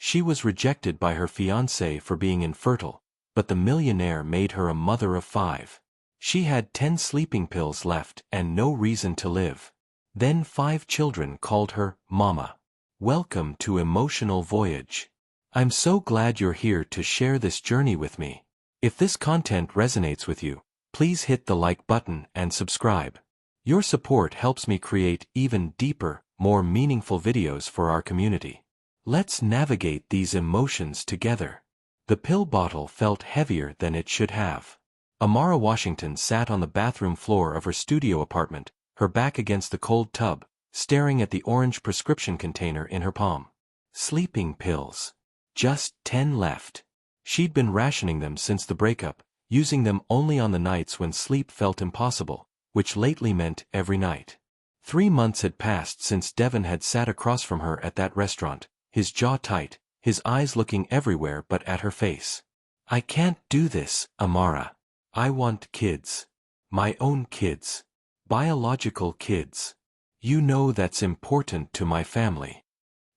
She was rejected by her fiancé for being infertile, but the millionaire made her a mother of 5. She had 10 sleeping pills left and no reason to live. Then 5 children called her Mama. Welcome to Emotional Voyage. I'm so glad you're here to share this journey with me. If this content resonates with you, please hit the like button and subscribe. Your support helps me create even deeper, more meaningful videos for our community. Let's navigate these emotions together. The pill bottle felt heavier than it should have. Amara Washington sat on the bathroom floor of her studio apartment, her back against the cold tub, staring at the orange prescription container in her palm. Sleeping pills. Just 10 left. She'd been rationing them since the breakup, using them only on the nights when sleep felt impossible, which lately meant every night. 3 months had passed since Devin had sat across from her at that restaurant, his jaw tight, his eyes looking everywhere but at her face. I can't do this, Amara. I want kids. My own kids. Biological kids. You know that's important to my family.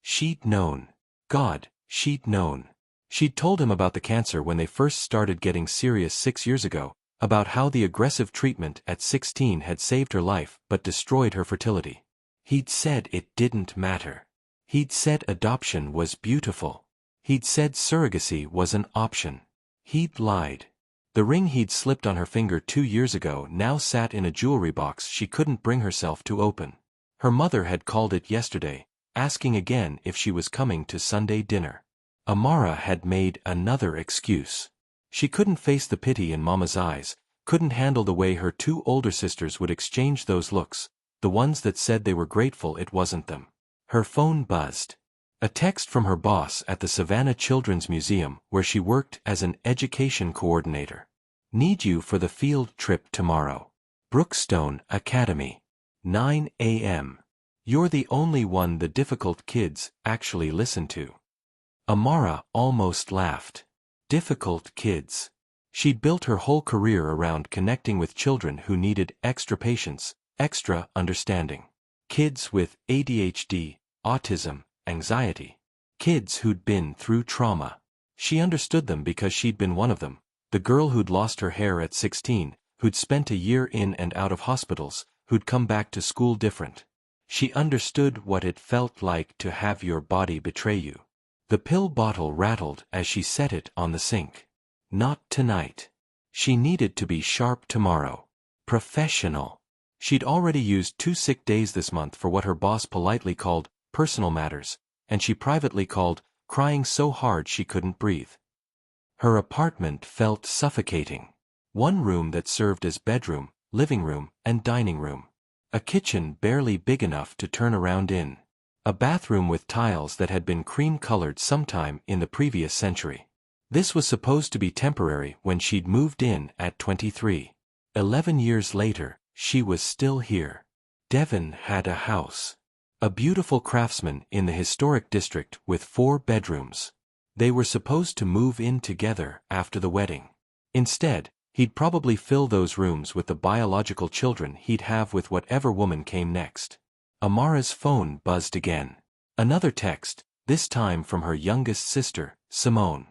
She'd known. God, she'd known. She'd told him about the cancer when they first started getting serious 6 years ago, about how the aggressive treatment at 16 had saved her life but destroyed her fertility. He'd said it didn't matter. He'd said adoption was beautiful. He'd said surrogacy was an option. He'd lied. The ring he'd slipped on her finger 2 years ago now sat in a jewelry box she couldn't bring herself to open. Her mother had called it yesterday, asking again if she was coming to Sunday dinner. Amara had made another excuse. She couldn't face the pity in Mama's eyes, couldn't handle the way her 2 older sisters would exchange those looks, the ones that said they were grateful it wasn't them. Her phone buzzed. A text from her boss at the Savannah Children's Museum where she worked as an education coordinator. Need you for the field trip tomorrow. Brookstone Academy. 9 a.m. You're the only one the difficult kids actually listen to. Amara almost laughed. Difficult kids. She'd built her whole career around connecting with children who needed extra patience, extra understanding. Kids with ADHD, autism, anxiety. Kids who'd been through trauma. She understood them because she'd been one of them, the girl who'd lost her hair at 16, who'd spent a year in and out of hospitals, who'd come back to school different. She understood what it felt like to have your body betray you. The pill bottle rattled as she set it on the sink. Not tonight. She needed to be sharp tomorrow. Professional. She'd already used 2 sick days this month for what her boss politely called personal matters, and she privately called crying so hard she couldn't breathe. Her apartment felt suffocating. One room that served as bedroom, living room, and dining room. A kitchen barely big enough to turn around in. A bathroom with tiles that had been cream-colored sometime in the previous century. This was supposed to be temporary when she'd moved in at 23. 11 years later, she was still here. Devin had a house. A beautiful craftsman in the historic district with 4 bedrooms. They were supposed to move in together after the wedding. Instead, he'd probably fill those rooms with the biological children he'd have with whatever woman came next. Amara's phone buzzed again. Another text, this time from her youngest sister, Simone.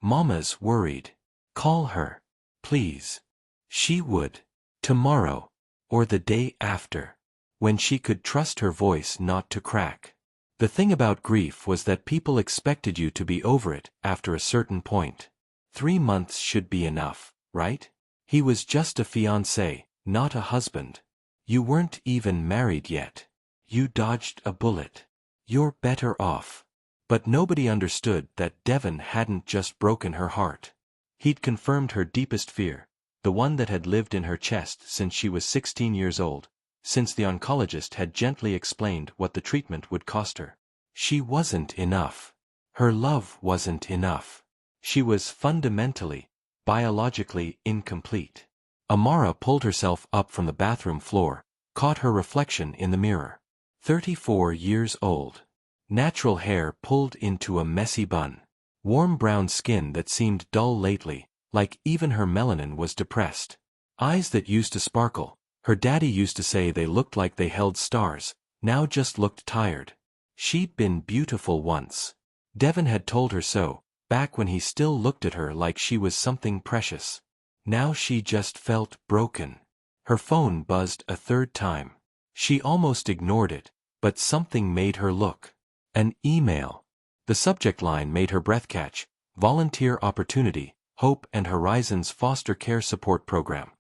Mama's worried. Call her. Please. She would. Tomorrow. Or the day after. When she could trust her voice not to crack. The thing about grief was that people expected you to be over it after a certain point. 3 months should be enough, right? He was just a fiancé, not a husband. You weren't even married yet. You dodged a bullet. You're better off. But nobody understood that Devin hadn't just broken her heart. He'd confirmed her deepest fear, the one that had lived in her chest since she was 16 years old, since the oncologist had gently explained what the treatment would cost her. She wasn't enough. Her love wasn't enough. She was fundamentally, biologically incomplete. Amara pulled herself up from the bathroom floor, caught her reflection in the mirror. 34 years old. Natural hair pulled into a messy bun. Warm brown skin that seemed dull lately, like even her melanin was depressed. Eyes that used to sparkle. Her daddy used to say they looked like they held stars, now just looked tired. She'd been beautiful once. Devon had told her so, back when he still looked at her like she was something precious. Now she just felt broken. Her phone buzzed a third time. She almost ignored it, but something made her look. An email. The subject line made her breath catch: Volunteer Opportunity, Hope and Horizons Foster Care Support Program.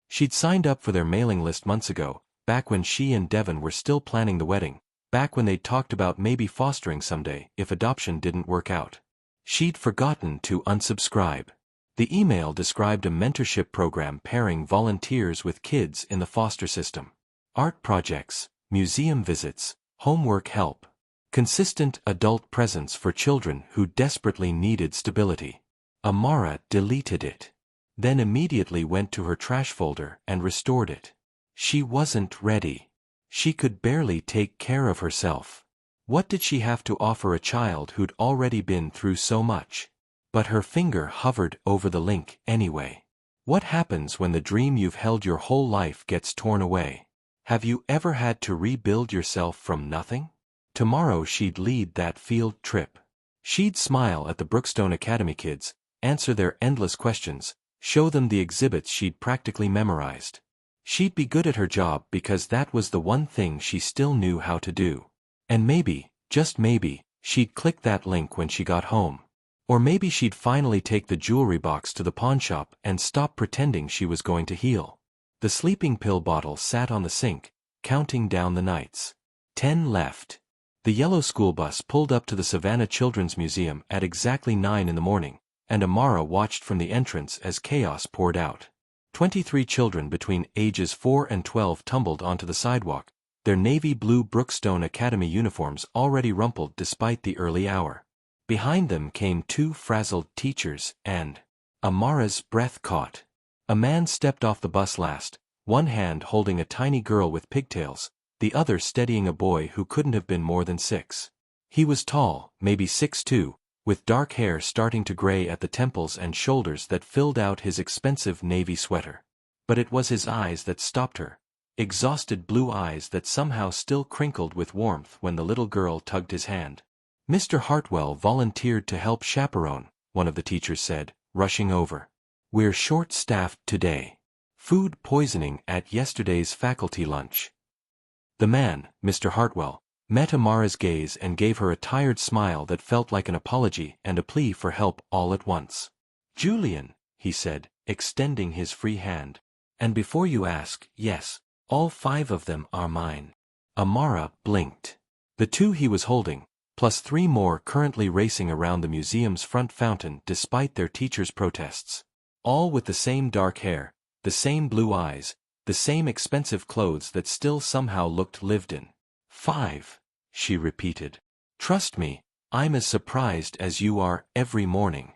She'd signed up for their mailing list months ago, back when she and Devon were still planning the wedding, back when they'd talked about maybe fostering someday if adoption didn't work out. She'd forgotten to unsubscribe. The email described a mentorship program pairing volunteers with kids in the foster system. Art projects, museum visits, homework help. Consistent adult presence for children who desperately needed stability. Amara deleted it. Then immediately went to her trash folder and restored it. She wasn't ready. She could barely take care of herself. What did she have to offer a child who'd already been through so much? But her finger hovered over the link anyway. What happens when the dream you've held your whole life gets torn away? Have you ever had to rebuild yourself from nothing? Tomorrow she'd lead that field trip. She'd smile at the Brookstone Academy kids, answer their endless questions, show them the exhibits she'd practically memorized. She'd be good at her job because that was the one thing she still knew how to do. And maybe, just maybe, she'd click that link when she got home. Or maybe she'd finally take the jewelry box to the pawn shop and stop pretending she was going to heal. The sleeping pill bottle sat on the sink, counting down the nights. 10 left. The yellow school bus pulled up to the Savannah Children's Museum at exactly 9 in the morning, and Amara watched from the entrance as chaos poured out. 23 children between ages 4 and 12 tumbled onto the sidewalk, their navy blue Brookstone Academy uniforms already rumpled despite the early hour. Behind them came 2 frazzled teachers, and Amara's breath caught. A man stepped off the bus last, one hand holding a tiny girl with pigtails, the other steadying a boy who couldn't have been more than 6. He was tall, maybe 6'2", with dark hair starting to gray at the temples and shoulders that filled out his expensive navy sweater. But it was his eyes that stopped her. Exhausted blue eyes that somehow still crinkled with warmth when the little girl tugged his hand. Mr. Hartwell volunteered to help chaperone, one of the teachers said, rushing over. We're short-staffed today. Food poisoning at yesterday's faculty lunch. The man, Mr. Hartwell, met Amara's gaze and gave her a tired smile that felt like an apology and a plea for help all at once. Julian, he said, extending his free hand. And before you ask, yes, all 5 of them are mine. Amara blinked. The 2 he was holding, plus 3 more currently racing around the museum's front fountain despite their teachers' protests. All with the same dark hair, the same blue eyes, the same expensive clothes that still somehow looked lived in. 5, she repeated. Trust me, I'm as surprised as you are every morning.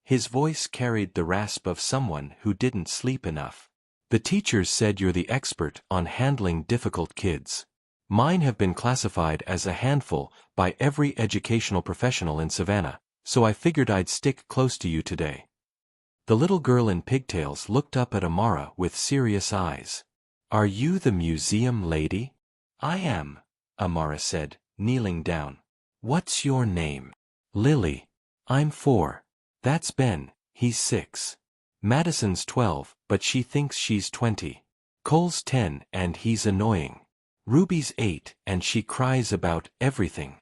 His voice carried the rasp of someone who didn't sleep enough. The teachers said you're the expert on handling difficult kids. Mine have been classified as a handful by every educational professional in Savannah, so I figured I'd stick close to you today. The little girl in pigtails looked up at Amara with serious eyes. Are you the museum lady? I am, Amara said, kneeling down. What's your name? Lily. I'm 4. That's Ben, he's 6. Madison's 12, but she thinks she's 20. Cole's 10 and he's annoying. Ruby's 8 and she cries about everything.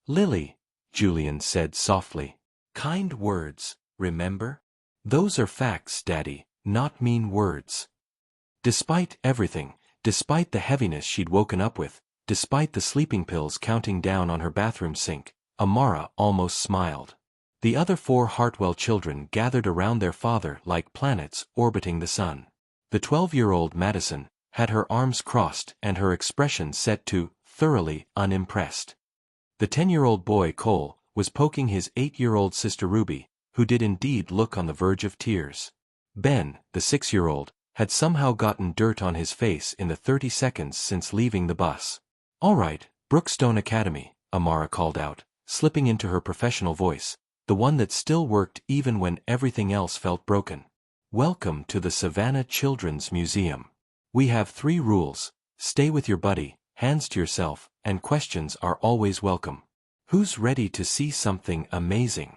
Lily, Julian said softly. Kind words, remember? Those are facts, Daddy, not mean words. Despite everything, despite the heaviness she'd woken up with, despite the sleeping pills counting down on her bathroom sink, Amara almost smiled. The other 4 Hartwell children gathered around their father like planets orbiting the sun. The 12-year-old Madison had her arms crossed and her expression set to thoroughly unimpressed. The 10-year-old boy Cole was poking his 8-year-old sister Ruby, who did indeed look on the verge of tears. Ben, the 6-year-old, had somehow gotten dirt on his face in the 30 seconds since leaving the bus. All right, Brookstone Academy, Amara called out, slipping into her professional voice, the one that still worked even when everything else felt broken. Welcome to the Savannah Children's Museum. We have 3 rules: stay with your buddy, hands to yourself, and questions are always welcome. Who's ready to see something amazing?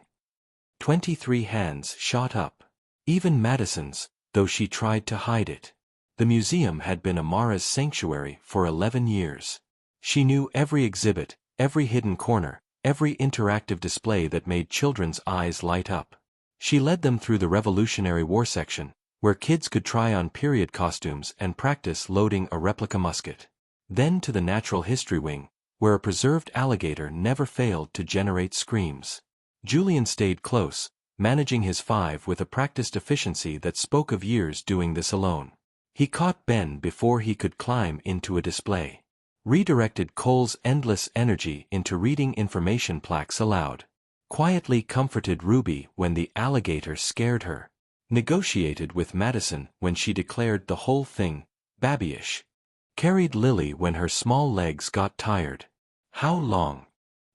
23 hands shot up. Even Madison's, though she tried to hide it. The museum had been Amara's sanctuary for 11 years. She knew every exhibit, every hidden corner, every interactive display that made children's eyes light up. She led them through the Revolutionary War section, where kids could try on period costumes and practice loading a replica musket. Then to the Natural History Wing, where a preserved alligator never failed to generate screams. Julian stayed close, managing his 5 with a practiced efficiency that spoke of years doing this alone. He caught Ben before he could climb into a display. Redirected Cole's endless energy into reading information plaques aloud. Quietly comforted Ruby when the alligator scared her. Negotiated with Madison when she declared the whole thing babyish. Carried Lily when her small legs got tired. How long?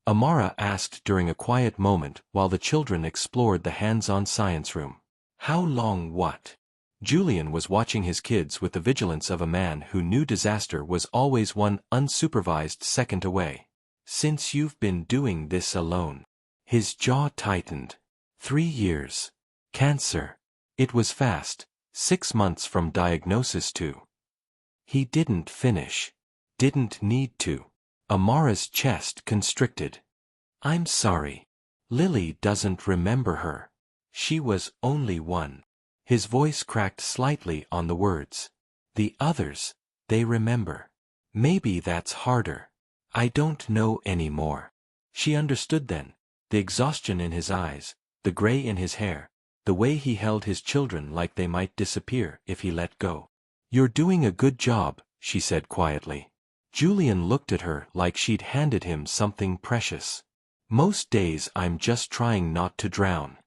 Amara asked during a quiet moment while the children explored the hands-on science room. How long what? Julian was watching his kids with the vigilance of a man who knew disaster was always one unsupervised second away. Since you've been doing this alone. His jaw tightened. 3 years. Cancer. It was fast, 6 months from diagnosis to. He didn't finish. Didn't need to. Amara's chest constricted. I'm sorry. Lily doesn't remember her. She was only 1. His voice cracked slightly on the words. The others, they remember. Maybe that's harder. I don't know anymore. She understood then. The exhaustion in his eyes, the gray in his hair, the way he held his children like they might disappear if he let go. You're doing a good job, she said quietly. Julian looked at her like she'd handed him something precious. Most days I'm just trying not to drown.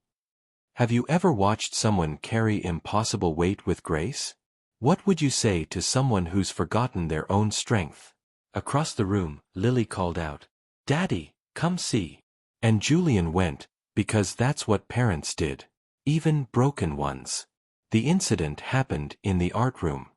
Have you ever watched someone carry impossible weight with grace? What would you say to someone who's forgotten their own strength? Across the room, Lily called out, Daddy, come see. And Julian went, because that's what parents did. Even broken ones. The incident happened in the art room.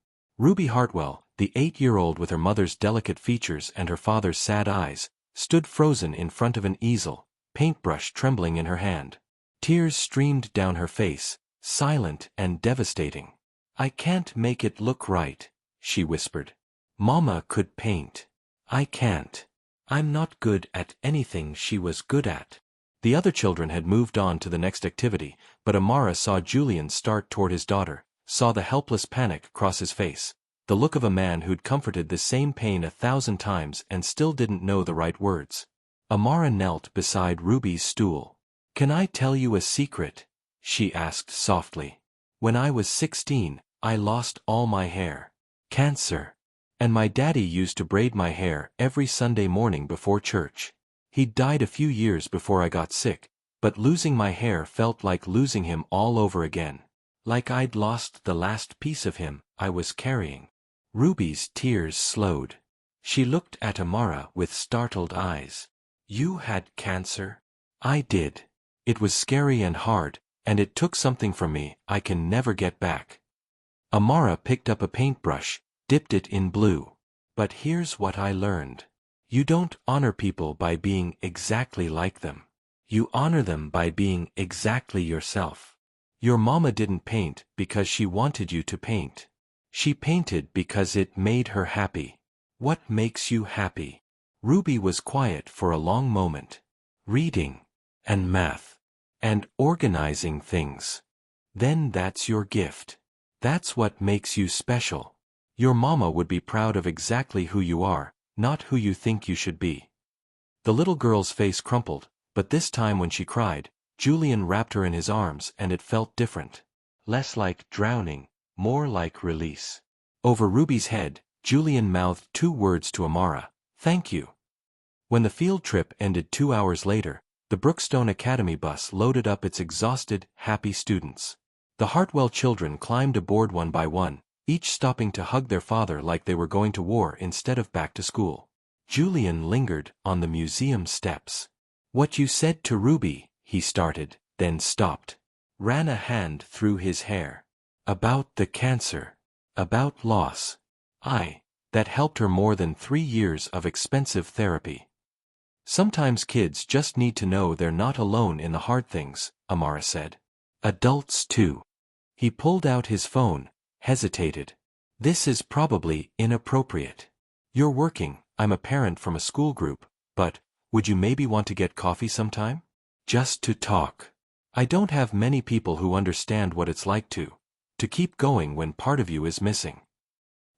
Ruby Hartwell, the 8-year-old with her mother's delicate features and her father's sad eyes, stood frozen in front of an easel, paintbrush trembling in her hand. Tears streamed down her face, silent and devastating. I can't make it look right, she whispered. Mama could paint. I can't. I'm not good at anything she was good at. The other children had moved on to the next activity, but Amara saw Julian start toward his daughter, saw the helpless panic cross his face, the look of a man who'd comforted the same pain 1,000 times and still didn't know the right words. Amara knelt beside Ruby's stool. Can I tell you a secret? She asked softly. When I was 16, I lost all my hair. Cancer. And my daddy used to braid my hair every Sunday morning before church. He'd died a few years before I got sick, but losing my hair felt like losing him all over again. Like I'd lost the last piece of him I was carrying. Ruby's tears slowed. She looked at Amara with startled eyes. You had cancer? I did. It was scary and hard, and it took something from me I can never get back. Amara picked up a paintbrush, dipped it in blue. But here's what I learned. You don't honor people by being exactly like them. You honor them by being exactly yourself. Your mama didn't paint because she wanted you to paint. She painted because it made her happy. What makes you happy? Ruby was quiet for a long moment. Reading. And math. And organizing things. Then that's your gift. That's what makes you special. Your mama would be proud of exactly who you are, not who you think you should be. The little girl's face crumpled, but this time when she cried, Julian wrapped her in his arms and it felt different. Less like drowning, more like release. Over Ruby's head, Julian mouthed 2 words to Amara, thank you. When the field trip ended 2 hours later, the Brookstone Academy bus loaded up its exhausted, happy students. The Hartwell children climbed aboard one by one, each stopping to hug their father like they were going to war instead of back to school. Julian lingered on the museum steps. What you said to Ruby, he started, then stopped. Ran a hand through his hair. About the cancer. About loss. That helped her more than 3 years of expensive therapy. Sometimes kids just need to know they're not alone in the hard things, Amara said. Adults too. He pulled out his phone, hesitated. This is probably inappropriate. You're working, I'm a parent from a school group, but, would you maybe want to get coffee sometime? Just to talk. I don't have many people who understand what it's like to keep going when part of you is missing.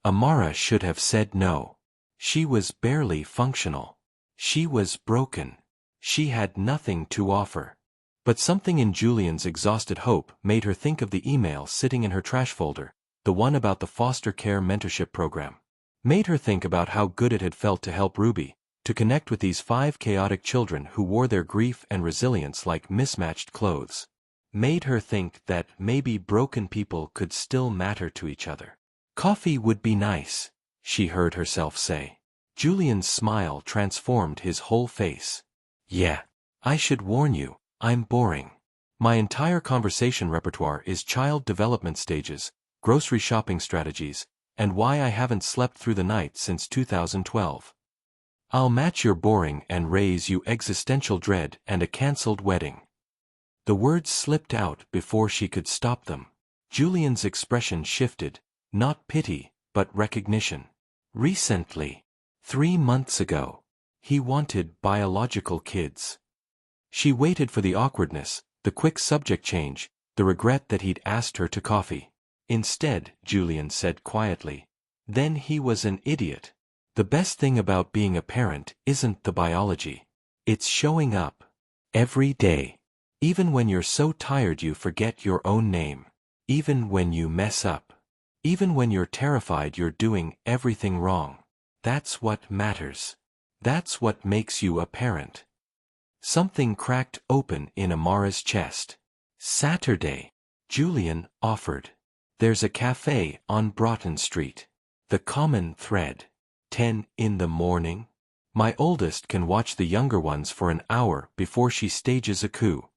Amara should have said no. She was barely functional. She was broken. She had nothing to offer. But something in Julian's exhausted hope made her think of the email sitting in her trash folder, the one about the foster care mentorship program. Made her think about how good it had felt to help Ruby, to connect with these 5 chaotic children who wore their grief and resilience like mismatched clothes. Made her think that maybe broken people could still matter to each other. Coffee would be nice, she heard herself say. Julian's smile transformed his whole face. Yeah. I should warn you, I'm boring. My entire conversation repertoire is child development stages, grocery shopping strategies, and why I haven't slept through the night since 2012. I'll match your boring and raise you existential dread and a cancelled wedding. The words slipped out before she could stop them. Julian's expression shifted, not pity, but recognition. Recently. 3 months ago. He wanted biological kids. She waited for the awkwardness, the quick subject change, the regret that he'd asked her to coffee. Instead, Julian said quietly, then he was an idiot. The best thing about being a parent isn't the biology. It's showing up. Every day. Even when you're so tired you forget your own name. Even when you mess up. Even when you're terrified you're doing everything wrong. That's what matters. That's what makes you a parent. Something cracked open in Amara's chest. Saturday. Julian offered. There's a cafe on Broughton Street. The common thread. 10 in the morning. My oldest can watch the younger ones for an hour before she stages a coup.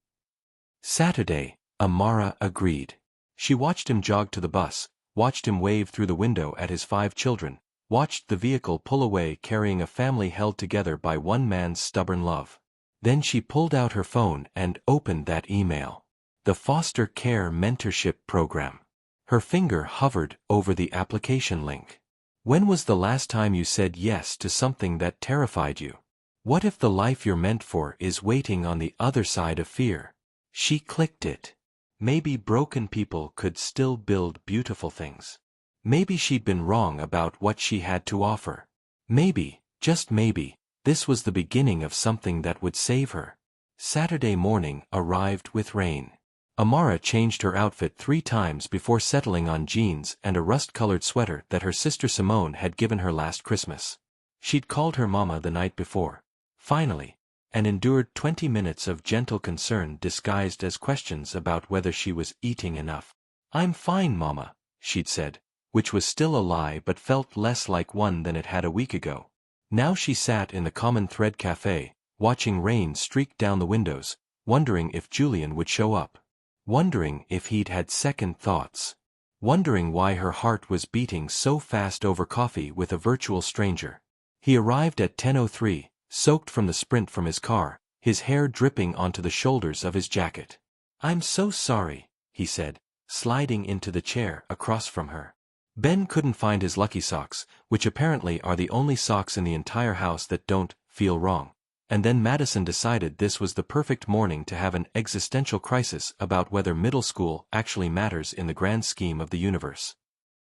Saturday, Amara agreed. She watched him jog to the bus, watched him wave through the window at his 5 children, watched the vehicle pull away carrying a family held together by one man's stubborn love. Then she pulled out her phone and opened that email. The foster care mentorship program. Her finger hovered over the application link. When was the last time you said yes to something that terrified you? What if the life you're meant for is waiting on the other side of fear? She clicked it. Maybe broken people could still build beautiful things. Maybe she'd been wrong about what she had to offer. Maybe, just maybe, this was the beginning of something that would save her. Saturday morning arrived with rain. Amara changed her outfit 3 times before settling on jeans and a rust-colored sweater that her sister Simone had given her last Christmas. She'd called her mama the night before. Finally. And endured 20 minutes of gentle concern disguised as questions about whether she was eating enough. I'm fine, Mama, she'd said, which was still a lie but felt less like one than it had a week ago. Now she sat in the Common Thread Cafe, watching rain streak down the windows, wondering if Julian would show up. Wondering if he'd had second thoughts. Wondering why her heart was beating so fast over coffee with a virtual stranger. He arrived at 10:03, soaked from the sprint from his car, his hair dripping onto the shoulders of his jacket. I'm so sorry, he said, sliding into the chair across from her. Ben couldn't find his lucky socks, which apparently are the only socks in the entire house that don't feel wrong. And then Madison decided this was the perfect morning to have an existential crisis about whether middle school actually matters in the grand scheme of the universe.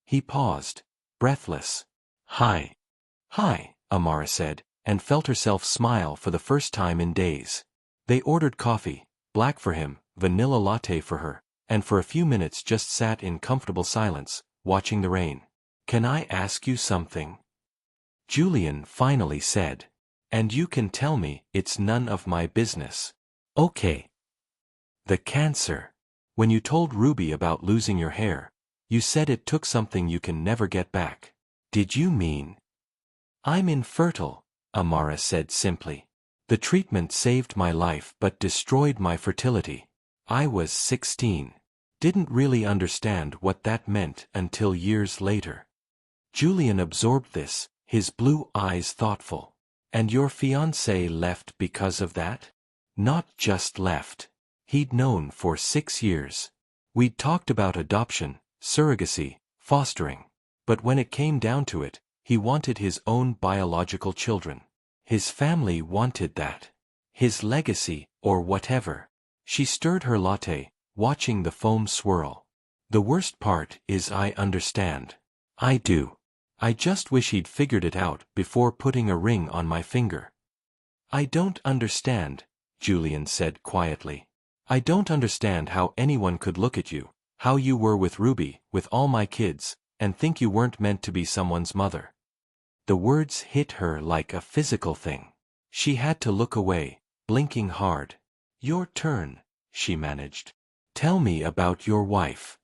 He paused, breathless. Hi. Hi, Amara said, and felt herself smile for the first time in days. They ordered coffee, black for him, vanilla latte for her, and for a few minutes just sat in comfortable silence, watching the rain. Can I ask you something? Julian finally said. And you can tell me it's none of my business. Okay. The cancer. When you told Ruby about losing your hair, you said it took something you can never get back. Did you mean? I'm infertile, Amara said simply. The treatment saved my life but destroyed my fertility. I was 16. Didn't really understand what that meant until years later. Julian absorbed this, his blue eyes thoughtful. And your fiancé left because of that? Not just left. He'd known for 6 years. We'd talked about adoption, surrogacy, fostering. But when it came down to it, he wanted his own biological children. His family wanted that. His legacy, or whatever. She stirred her latte, watching the foam swirl. The worst part is I understand. I do. I just wish he'd figured it out before putting a ring on my finger. I don't understand, Julian said quietly. I don't understand how anyone could look at you, how you were with Ruby, with all my kids, and think you weren't meant to be someone's mother. The words hit her like a physical thing. She had to look away, blinking hard. Your turn, she managed. Tell me about your wife.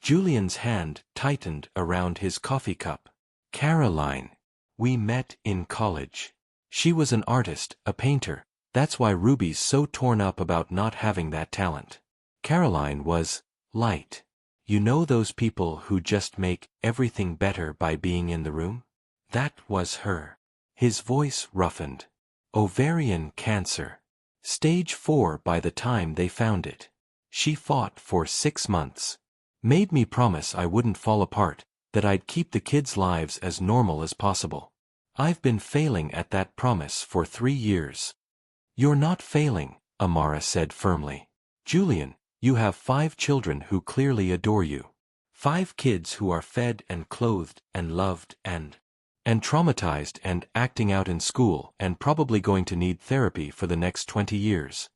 Julian's hand tightened around his coffee cup. Caroline. We met in college. She was an artist, a painter. That's why Ruby's so torn up about not having that talent. Caroline was light. You know those people who just make everything better by being in the room? That was her. His voice roughened. Ovarian cancer. Stage 4 by the time they found it. She fought for 6 months. Made me promise I wouldn't fall apart, that I'd keep the kids' lives as normal as possible. I've been failing at that promise for 3 years. You're not failing, Amara said firmly. Julian, you have 5 children who clearly adore you. 5 kids who are fed and clothed and loved and traumatized and acting out in school and probably going to need therapy for the next 20 years.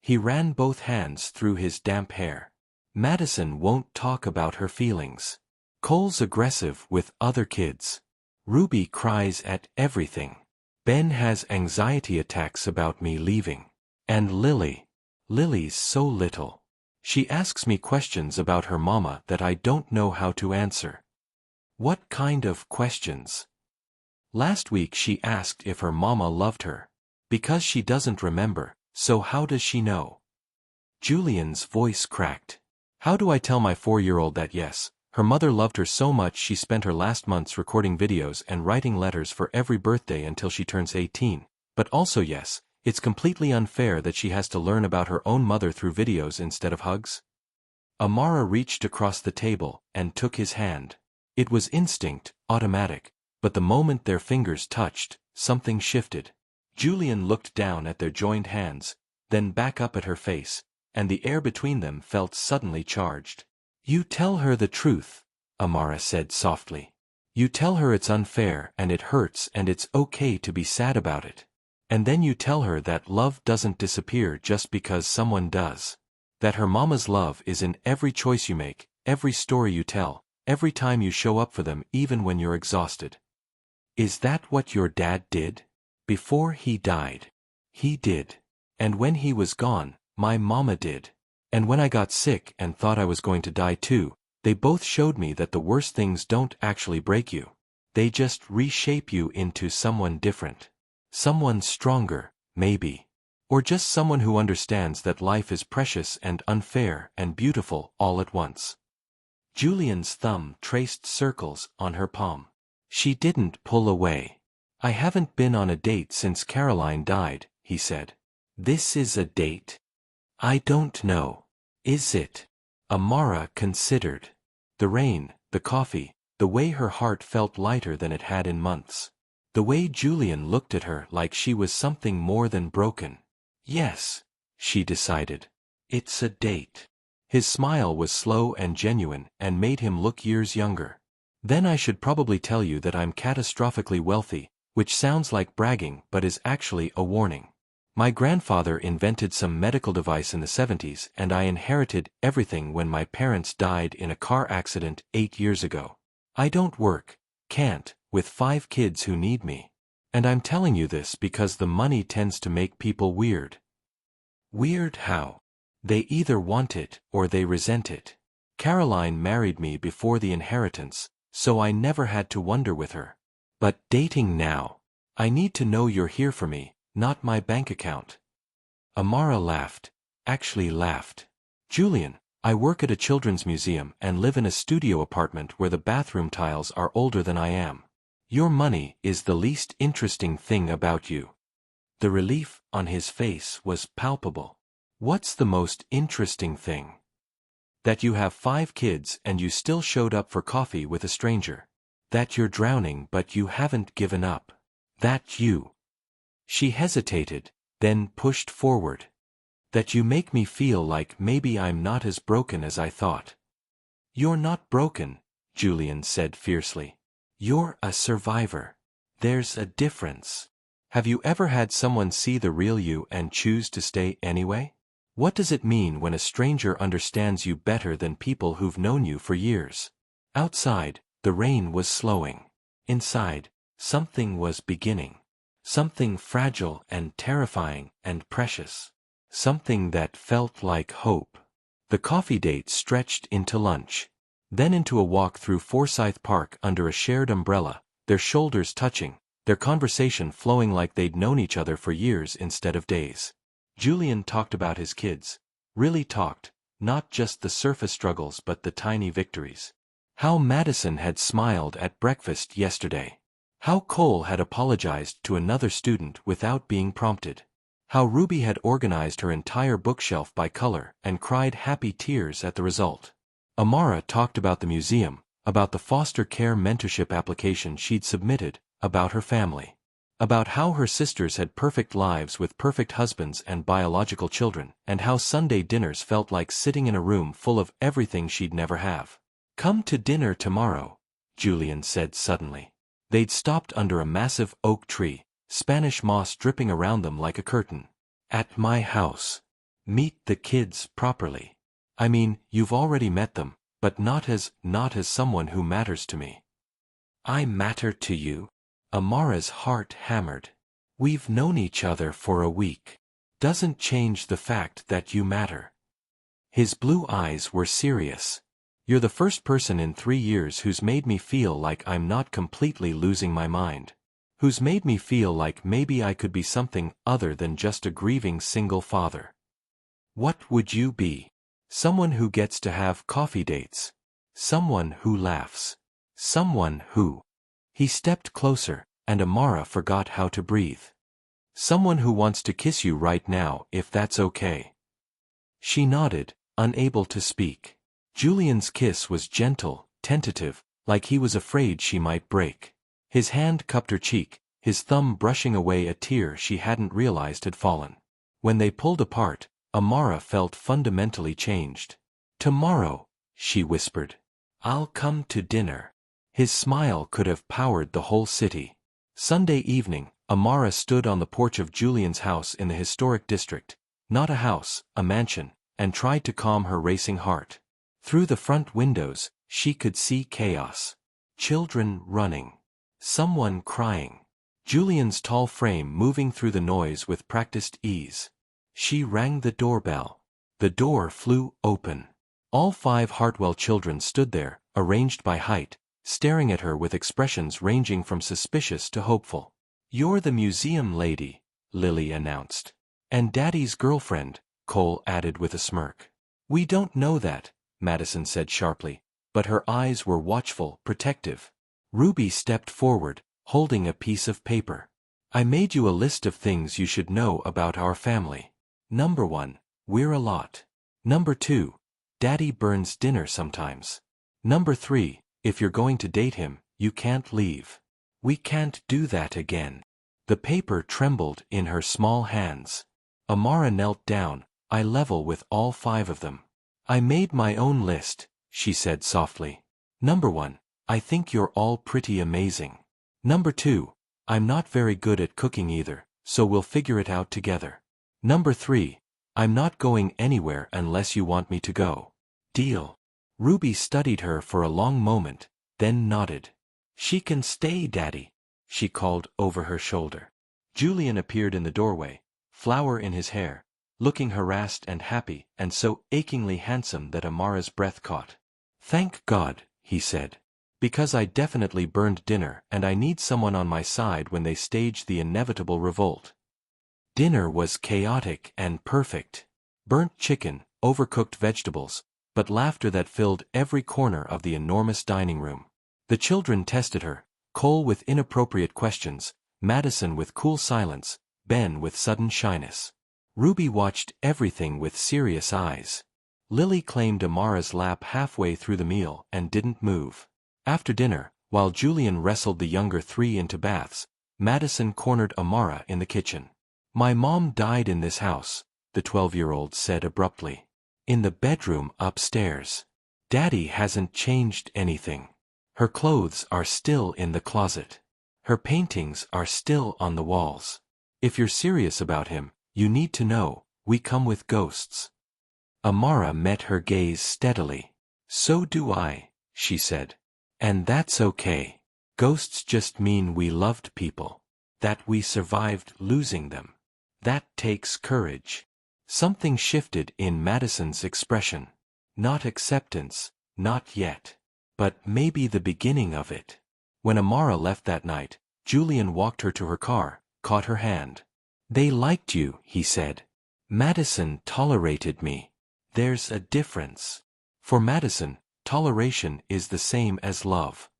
He ran both hands through his damp hair. Madison won't talk about her feelings. Cole's aggressive with other kids. Ruby cries at everything. Ben has anxiety attacks about me leaving. And Lily's so little. She asks me questions about her mama that I don't know how to answer. What kind of questions? Last week she asked if her mama loved her. Because she doesn't remember, so how does she know? Julian's voice cracked. How do I tell my 4-year-old that yes, her mother loved her so much she spent her last months recording videos and writing letters for every birthday until she turns 18, but also yes, it's completely unfair that she has to learn about her own mother through videos instead of hugs? Amara reached across the table and took his hand. It was instinct, automatic, but the moment their fingers touched, something shifted. Julian looked down at their joined hands, then back up at her face, and the air between them felt suddenly charged. You tell her the truth, Amara said softly. You tell her it's unfair and it hurts and it's okay to be sad about it. And then you tell her that love doesn't disappear just because someone does. That her mama's love is in every choice you make, every story you tell, every time you show up for them even when you're exhausted. Is that what your dad did? Before he died. He did. And when he was gone, my mama did. And when I got sick and thought I was going to die too, they both showed me that the worst things don't actually break you. They just reshape you into someone different. Someone stronger, maybe. Or just someone who understands that life is precious and unfair and beautiful all at once. Julian's thumb traced circles on her palm. She didn't pull away. I haven't been on a date since Caroline died, he said. This is a date? I don't know. Is it? Amara considered. The rain, the coffee, the way her heart felt lighter than it had in months. The way Julian looked at her like she was something more than broken. Yes, she decided. It's a date. His smile was slow and genuine and made him look years younger. Then I should probably tell you that I'm catastrophically wealthy, which sounds like bragging but is actually a warning. My grandfather invented some medical device in the 70s and I inherited everything when my parents died in a car accident 8 years ago. I don't work, can't, with 5 kids who need me. And I'm telling you this because the money tends to make people weird. Weird how? They either want it or they resent it. Caroline married me before the inheritance, so I never had to wonder with her. But dating now. I need to know you're here for me, not my bank account. Amara laughed, actually laughed. Julian, I work at a children's museum and live in a studio apartment where the bathroom tiles are older than I am. Your money is the least interesting thing about you. The relief on his face was palpable. What's the most interesting thing? That you have 5 kids and you still showed up for coffee with a stranger. That you're drowning but you haven't given up. That you. She hesitated, then pushed forward. That you make me feel like maybe I'm not as broken as I thought. You're not broken, Julian said fiercely. You're a survivor. There's a difference. Have you ever had someone see the real you and choose to stay anyway? What does it mean when a stranger understands you better than people who've known you for years? Outside, the rain was slowing. Inside, something was beginning. Something fragile and terrifying and precious. Something that felt like hope. The coffee date stretched into lunch. Then into a walk through Forsyth Park under a shared umbrella, their shoulders touching, their conversation flowing like they'd known each other for years instead of days. Julian talked about his kids. Really talked, not just the surface struggles but the tiny victories. How Madison had smiled at breakfast yesterday. How Cole had apologized to another student without being prompted. How Ruby had organized her entire bookshelf by color and cried happy tears at the result. Amara talked about the museum, about the foster care mentorship application she'd submitted, about her family. About how her sisters had perfect lives with perfect husbands and biological children, and how Sunday dinners felt like sitting in a room full of everything she'd never have. Come to dinner tomorrow, Julian said suddenly. They'd stopped under a massive oak tree, Spanish moss dripping around them like a curtain. At my house. Meet the kids properly. I mean, you've already met them, but not as someone who matters to me. I matter to you? Amara's heart hammered. We've known each other for a week. Doesn't change the fact that you matter. His blue eyes were serious. You're the first person in 3 years who's made me feel like I'm not completely losing my mind. Who's made me feel like maybe I could be something other than just a grieving single father. What would you be? Someone who gets to have coffee dates. Someone who laughs. Someone who... He stepped closer, and Amara forgot how to breathe. Someone who wants to kiss you right now if that's okay. She nodded, unable to speak. Julian's kiss was gentle, tentative, like he was afraid she might break. His hand cupped her cheek, his thumb brushing away a tear she hadn't realized had fallen. When they pulled apart, Amara felt fundamentally changed. Tomorrow, she whispered. I'll come to dinner. His smile could have powered the whole city. Sunday evening, Amara stood on the porch of Julian's house in the historic district, not a house, a mansion, and tried to calm her racing heart. Through the front windows, she could see chaos. Children running. Someone crying. Julian's tall frame moving through the noise with practiced ease. She rang the doorbell. The door flew open. All 5 Hartwell children stood there, arranged by height, staring at her with expressions ranging from suspicious to hopeful. You're the museum lady, Lily announced. And Daddy's girlfriend, Cole added with a smirk. We don't know that, Madison said sharply, but her eyes were watchful, protective. Ruby stepped forward, holding a piece of paper. I made you a list of things you should know about our family. Number 1, we're a lot. Number 2, Daddy burns dinner sometimes. Number 3, if you're going to date him, you can't leave. We can't do that again. The paper trembled in her small hands. Amara knelt down, eye level with all 5 of them. I made my own list, she said softly. Number 1, I think you're all pretty amazing. Number 2, I'm not very good at cooking either, so we'll figure it out together. Number 3, I'm not going anywhere unless you want me to go. Deal. Ruby studied her for a long moment, then nodded. She can stay, Daddy, she called over her shoulder. Julian appeared in the doorway, flower in his hair, looking harassed and happy and so achingly handsome that Amara's breath caught. Thank God, he said. Because I definitely burned dinner and I need someone on my side when they stage the inevitable revolt. Dinner was chaotic and perfect. Burnt chicken, overcooked vegetables, but laughter that filled every corner of the enormous dining room. The children tested her, Cole with inappropriate questions, Madison with cool silence, Ben with sudden shyness. Ruby watched everything with serious eyes. Lily claimed Amara's lap halfway through the meal and didn't move. After dinner, while Julian wrestled the younger three into baths, Madison cornered Amara in the kitchen. "My mom died in this house," the 12-year-old said abruptly. "In the bedroom upstairs. Daddy hasn't changed anything. Her clothes are still in the closet. Her paintings are still on the walls. If you're serious about him, you need to know, we come with ghosts." Amara met her gaze steadily. "So do I," she said. "And that's okay. Ghosts just mean we loved people. That we survived losing them. That takes courage." Something shifted in Madison's expression. Not acceptance, not yet. But maybe the beginning of it. When Amara left that night, Julian walked her to her car, caught her hand. "They liked you," he said. "Madison tolerated me. There's a difference." For Madison, toleration is the same as love.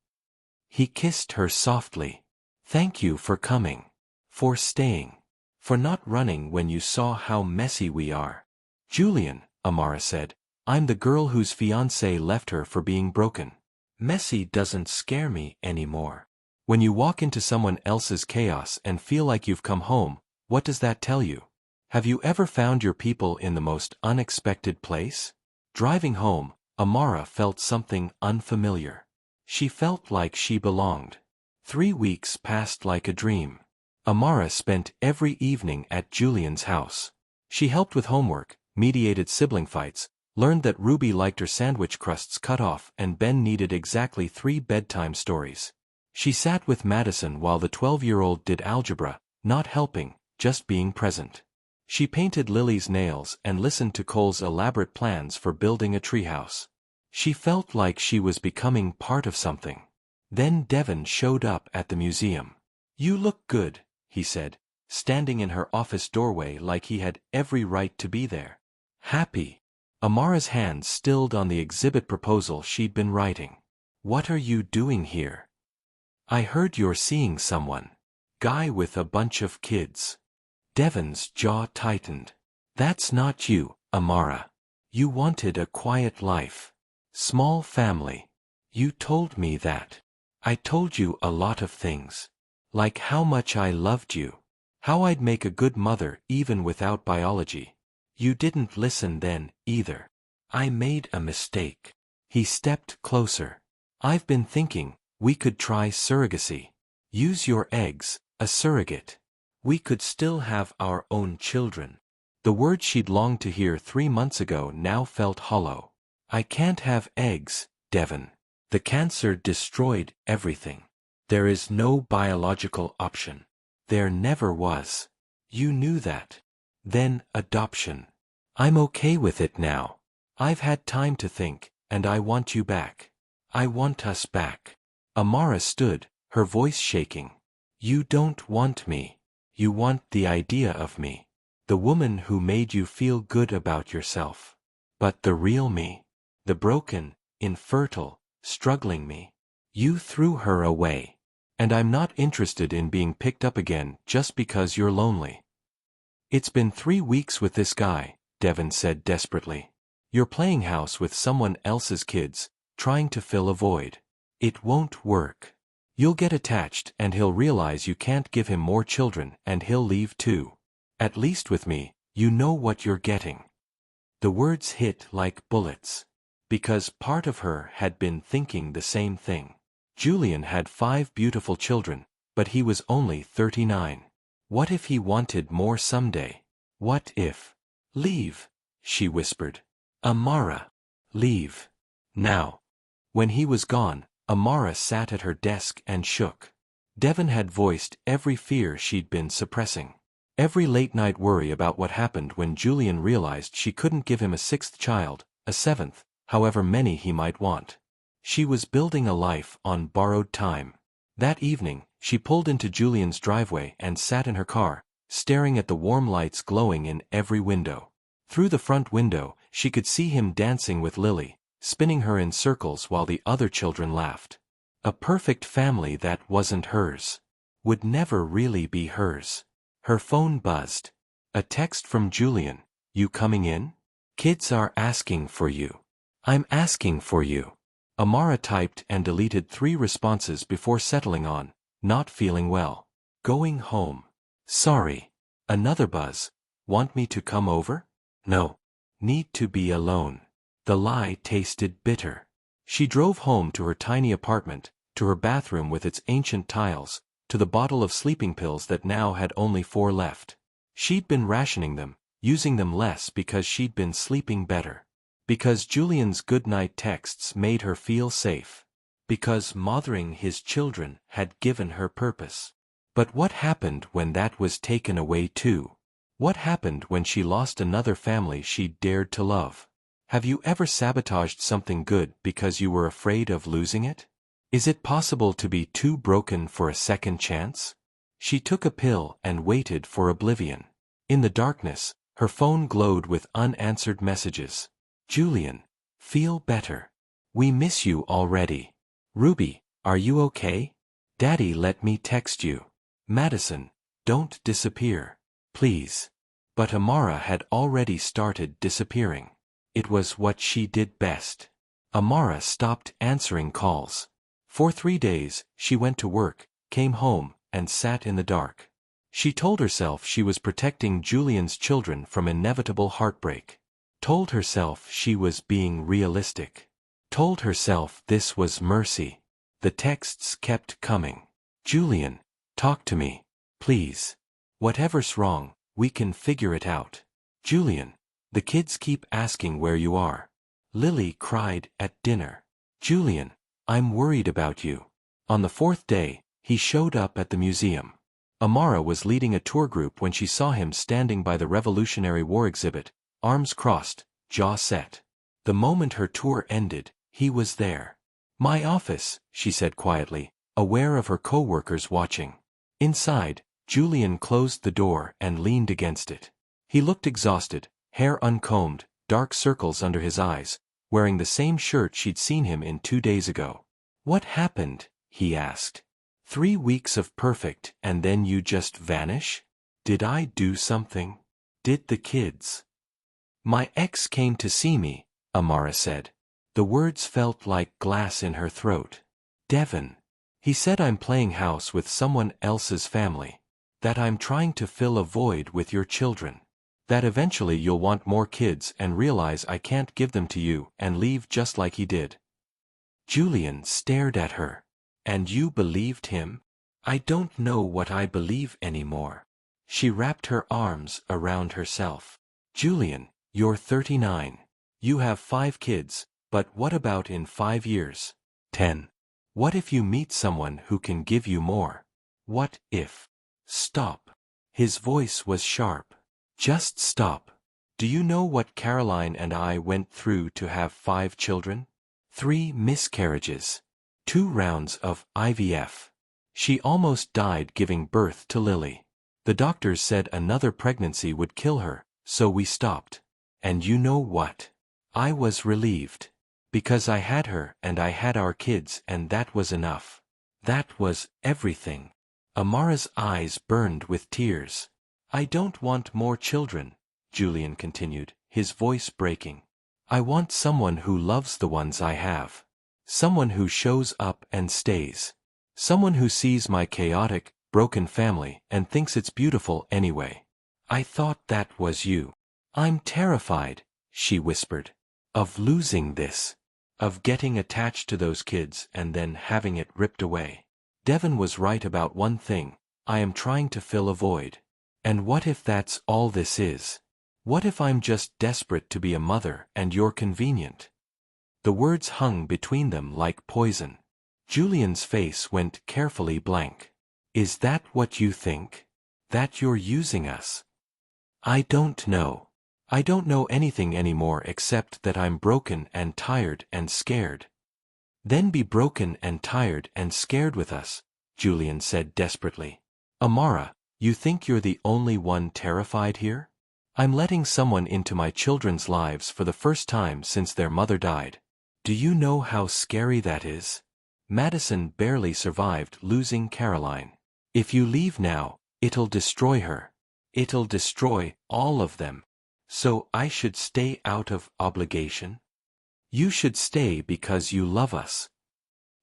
He kissed her softly. "Thank you for coming. For staying. For not running when you saw how messy we are." "Julian," Amara said, "I'm the girl whose fiancé left her for being broken. Messy doesn't scare me anymore. When you walk into someone else's chaos and feel like you've come home, what does that tell you? Have you ever found your people in the most unexpected place?" Driving home, Amara felt something unfamiliar. She felt like she belonged. 3 weeks passed like a dream. Amara spent every evening at Julian's house. She helped with homework, mediated sibling fights, learned that Ruby liked her sandwich crusts cut off and Ben needed exactly 3 bedtime stories. She sat with Madison while the 12-year-old did algebra, not helping, just being present. She painted Lily's nails and listened to Cole's elaborate plans for building a treehouse. She felt like she was becoming part of something. Then Devon showed up at the museum. "You look good," he said, standing in her office doorway like he had every right to be there. "Happy." Amara's hand stilled on the exhibit proposal she'd been writing. "What are you doing here?" "I heard you're seeing someone. Guy with a bunch of kids." Devon's jaw tightened. "That's not you, Amara. You wanted a quiet life. Small family. You told me that. I told you a lot of things. Like how much I loved you. How I'd make a good mother even without biology. You didn't listen then, either. I made a mistake." He stepped closer. "I've been thinking, we could try surrogacy. Use your eggs, a surrogate. We could still have our own children." The word she'd longed to hear 3 months ago now felt hollow. "I can't have eggs, Devon. The cancer destroyed everything. There is no biological option. There never was. You knew that. Then adoption. I'm okay with it now. I've had time to think, and I want you back. I want us back." Amara stood, her voice shaking. "You don't want me. You want the idea of me. The woman who made you feel good about yourself. But the real me. The broken, infertile, struggling me. You threw her away. And I'm not interested in being picked up again just because you're lonely." "It's been 3 weeks with this guy," Devon said desperately. "You're playing house with someone else's kids, trying to fill a void. It won't work. You'll get attached and he'll realize you can't give him more children and he'll leave too. At least with me, you know what you're getting." The words hit like bullets. Because part of her had been thinking the same thing. Julian had 5 beautiful children, but he was only 39. What if he wanted more someday? What if? "Leave," she whispered. "Amara. Leave. Now." When he was gone, Amara sat at her desk and shook. Devon had voiced every fear she'd been suppressing. Every late-night worry about what happened when Julian realized she couldn't give him a 6th child, a 7th, however many he might want. She was building a life on borrowed time. That evening, she pulled into Julian's driveway and sat in her car, staring at the warm lights glowing in every window. Through the front window, she could see him dancing with Lily, spinning her in circles while the other children laughed. A perfect family that wasn't hers. Would never really be hers. Her phone buzzed. A text from Julian. You coming in? Kids are asking for you. I'm asking for you. Amara typed and deleted 3 responses before settling on, not feeling well. Going home. Sorry. Another buzz. Want me to come over? No. Need to be alone. The lie tasted bitter. She drove home to her tiny apartment, to her bathroom with its ancient tiles, to the bottle of sleeping pills that now had only 4 left. She'd been rationing them, using them less because she'd been sleeping better. Because Julian's goodnight texts made her feel safe. Because mothering his children had given her purpose. But what happened when that was taken away too? What happened when she lost another family she'd dared to love? Have you ever sabotaged something good because you were afraid of losing it? Is it possible to be too broken for a second chance? She took a pill and waited for oblivion. In the darkness, her phone glowed with unanswered messages. Julian, feel better. We miss you already. Ruby, are you okay? Daddy let me text you. Madison, don't disappear. Please. But Amara had already started disappearing. It was what she did best. Amara stopped answering calls. For 3 days, she went to work, came home, and sat in the dark. She told herself she was protecting Julian's children from inevitable heartbreak. Told herself she was being realistic. Told herself this was mercy. The texts kept coming. Julian, talk to me, please. Whatever's wrong, we can figure it out. Julian, the kids keep asking where you are. Lily cried at dinner. Julian, I'm worried about you. On the 4th day, he showed up at the museum. Amara was leading a tour group when she saw him standing by the Revolutionary War exhibit, arms crossed, jaw set. The moment her tour ended, he was there. My office, she said quietly, aware of her co-workers watching. Inside, Julian closed the door and leaned against it. He looked exhausted, hair uncombed, dark circles under his eyes, wearing the same shirt she'd seen him in 2 days ago. What happened? He asked. 3 weeks of perfect and then you just vanish? Did I do something? Did the kids? My ex came to see me, Amara said. The words felt like glass in her throat. Devin. He said I'm playing house with someone else's family. That I'm trying to fill a void with your children. That eventually you'll want more kids and realize I can't give them to you and leave just like he did. Julian stared at her. And you believed him? I don't know what I believe anymore. She wrapped her arms around herself. Julian, you're 39. You have 5 kids, but what about in 5 years? 10. What if you meet someone who can give you more? What if? Stop. His voice was sharp. Just stop. Do you know what Caroline and I went through to have 5 children? 3 miscarriages. 2 rounds of IVF. She almost died giving birth to Lily. The doctors said another pregnancy would kill her, so we stopped. And you know what? I was relieved. Because I had her and I had our kids and that was enough. That was everything. Amara's eyes burned with tears. I don't want more children, Julian continued, his voice breaking. I want someone who loves the ones I have. Someone who shows up and stays. Someone who sees my chaotic, broken family and thinks it's beautiful anyway. I thought that was you. I'm terrified, she whispered. Of losing this. Of getting attached to those kids and then having it ripped away. Devin was right about one thing. I am trying to fill a void. And what if that's all this is? What if I'm just desperate to be a mother and you're convenient? The words hung between them like poison. Julian's face went carefully blank. Is that what you think? That you're using us? I don't know. I don't know anything anymore except that I'm broken and tired and scared. Then be broken and tired and scared with us, Julian said desperately. Amara, you think you're the only one terrified here? I'm letting someone into my children's lives for the first time since their mother died. Do you know how scary that is? Madison barely survived losing Caroline. If you leave now, it'll destroy her. It'll destroy all of them. So I should stay out of obligation? You should stay because you love us.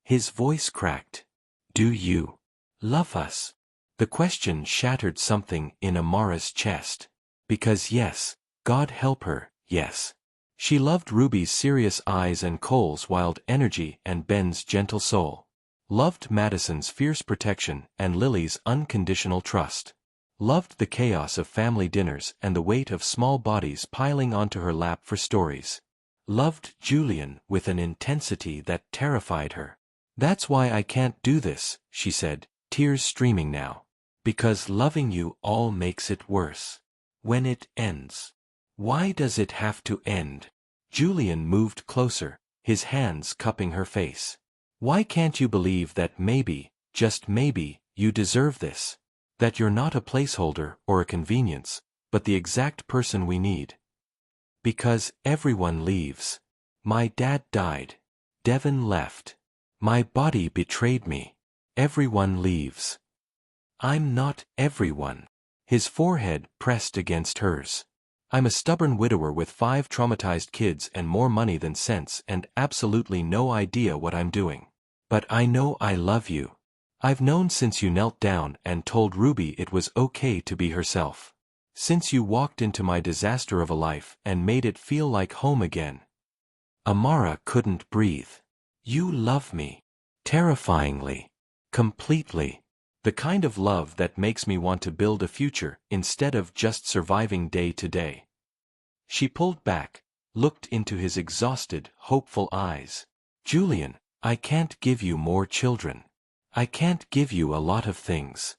His voice cracked. Do you love us? The question shattered something in Amara's chest. Because yes, God help her, yes. She loved Ruby's serious eyes and Cole's wild energy and Ben's gentle soul. Loved Madison's fierce protection and Lily's unconditional trust. Loved the chaos of family dinners and the weight of small bodies piling onto her lap for stories. Loved Julian with an intensity that terrified her. That's why I can't do this, she said, tears streaming now. Because loving you all makes it worse. When it ends. Why does it have to end? Julian moved closer, his hands cupping her face. Why can't you believe that maybe, just maybe, you deserve this? That you're not a placeholder or a convenience, but the exact person we need? Because everyone leaves. My dad died. Devin left. My body betrayed me. Everyone leaves. I'm not everyone. His forehead pressed against hers. I'm a stubborn widower with 5 traumatized kids and more money than sense and absolutely no idea what I'm doing. But I know I love you. I've known since you knelt down and told Ruby it was okay to be herself. Since you walked into my disaster of a life and made it feel like home again. Amara couldn't breathe. You love me. Terrifyingly. Completely. The kind of love that makes me want to build a future instead of just surviving day to day. She pulled back, looked into his exhausted, hopeful eyes. Julian, I can't give you more children. I can't give you a lot of things.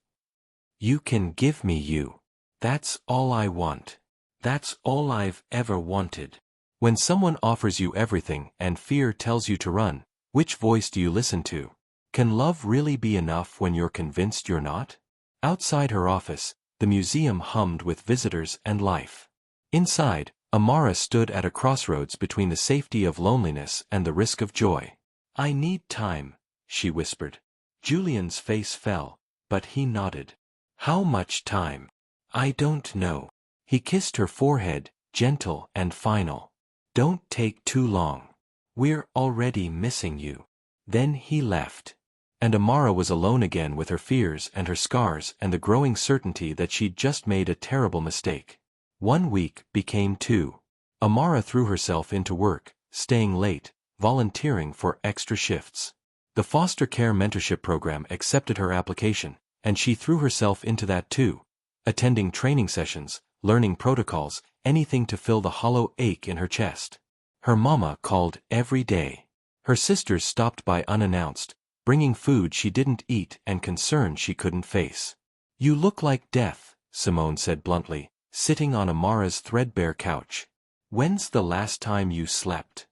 You can give me you. That's all I want. That's all I've ever wanted. When someone offers you everything and fear tells you to run, which voice do you listen to? Can love really be enough when you're convinced you're not? Outside her office, the museum hummed with visitors and life. Inside, Amara stood at a crossroads between the safety of loneliness and the risk of joy. I need time, she whispered. Julian's face fell, but he nodded. How much time? I don't know. He kissed her forehead, gentle and final. Don't take too long. We're already missing you. Then he left. And Amara was alone again with her fears and her scars and the growing certainty that she'd just made a terrible mistake. 1 week became 2. Amara threw herself into work, staying late, volunteering for extra shifts. The foster care mentorship program accepted her application, and she threw herself into that too, attending training sessions, learning protocols, anything to fill the hollow ache in her chest. Her mama called every day. Her sisters stopped by unannounced, bringing food she didn't eat and concern she couldn't face. You look like death, Simone said bluntly, sitting on Amara's threadbare couch. When's the last time you slept?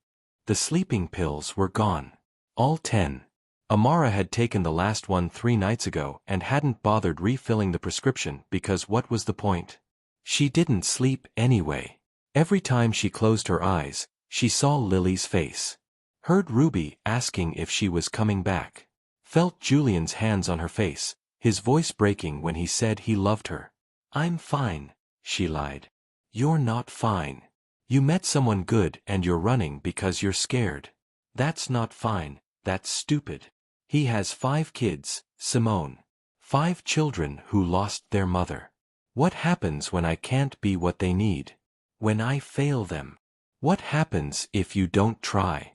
The sleeping pills were gone. All 10. Amara had taken the last one 3 nights ago and hadn't bothered refilling the prescription because what was the point? She didn't sleep anyway. Every time she closed her eyes, she saw Lily's face. Heard Ruby asking if she was coming back. Felt Julian's hands on her face, his voice breaking when he said he loved her. I'm fine, she lied. You're not fine. You met someone good and you're running because you're scared. That's not fine, that's stupid. He has 5 kids, Simone. 5 children who lost their mother. What happens when I can't be what they need? When I fail them? What happens if you don't try?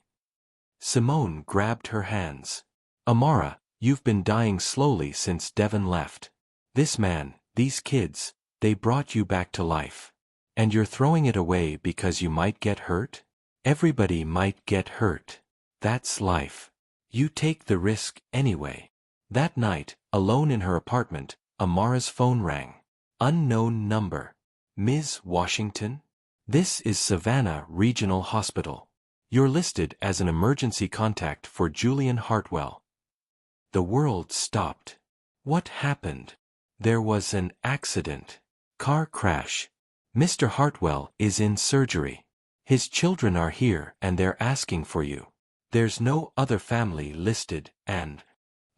Simone grabbed her hands. Amara, you've been dying slowly since Devin left. This man, these kids, they brought you back to life. And you're throwing it away because you might get hurt? Everybody might get hurt. That's life. You take the risk anyway. That night, alone in her apartment, Amara's phone rang. Unknown number. Ms. Washington? This is Savannah Regional Hospital. You're listed as an emergency contact for Julian Hartwell. The world stopped. What happened? There was an accident. Car crash. Mr. Hartwell is in surgery. His children are here and they're asking for you. There's no other family listed, and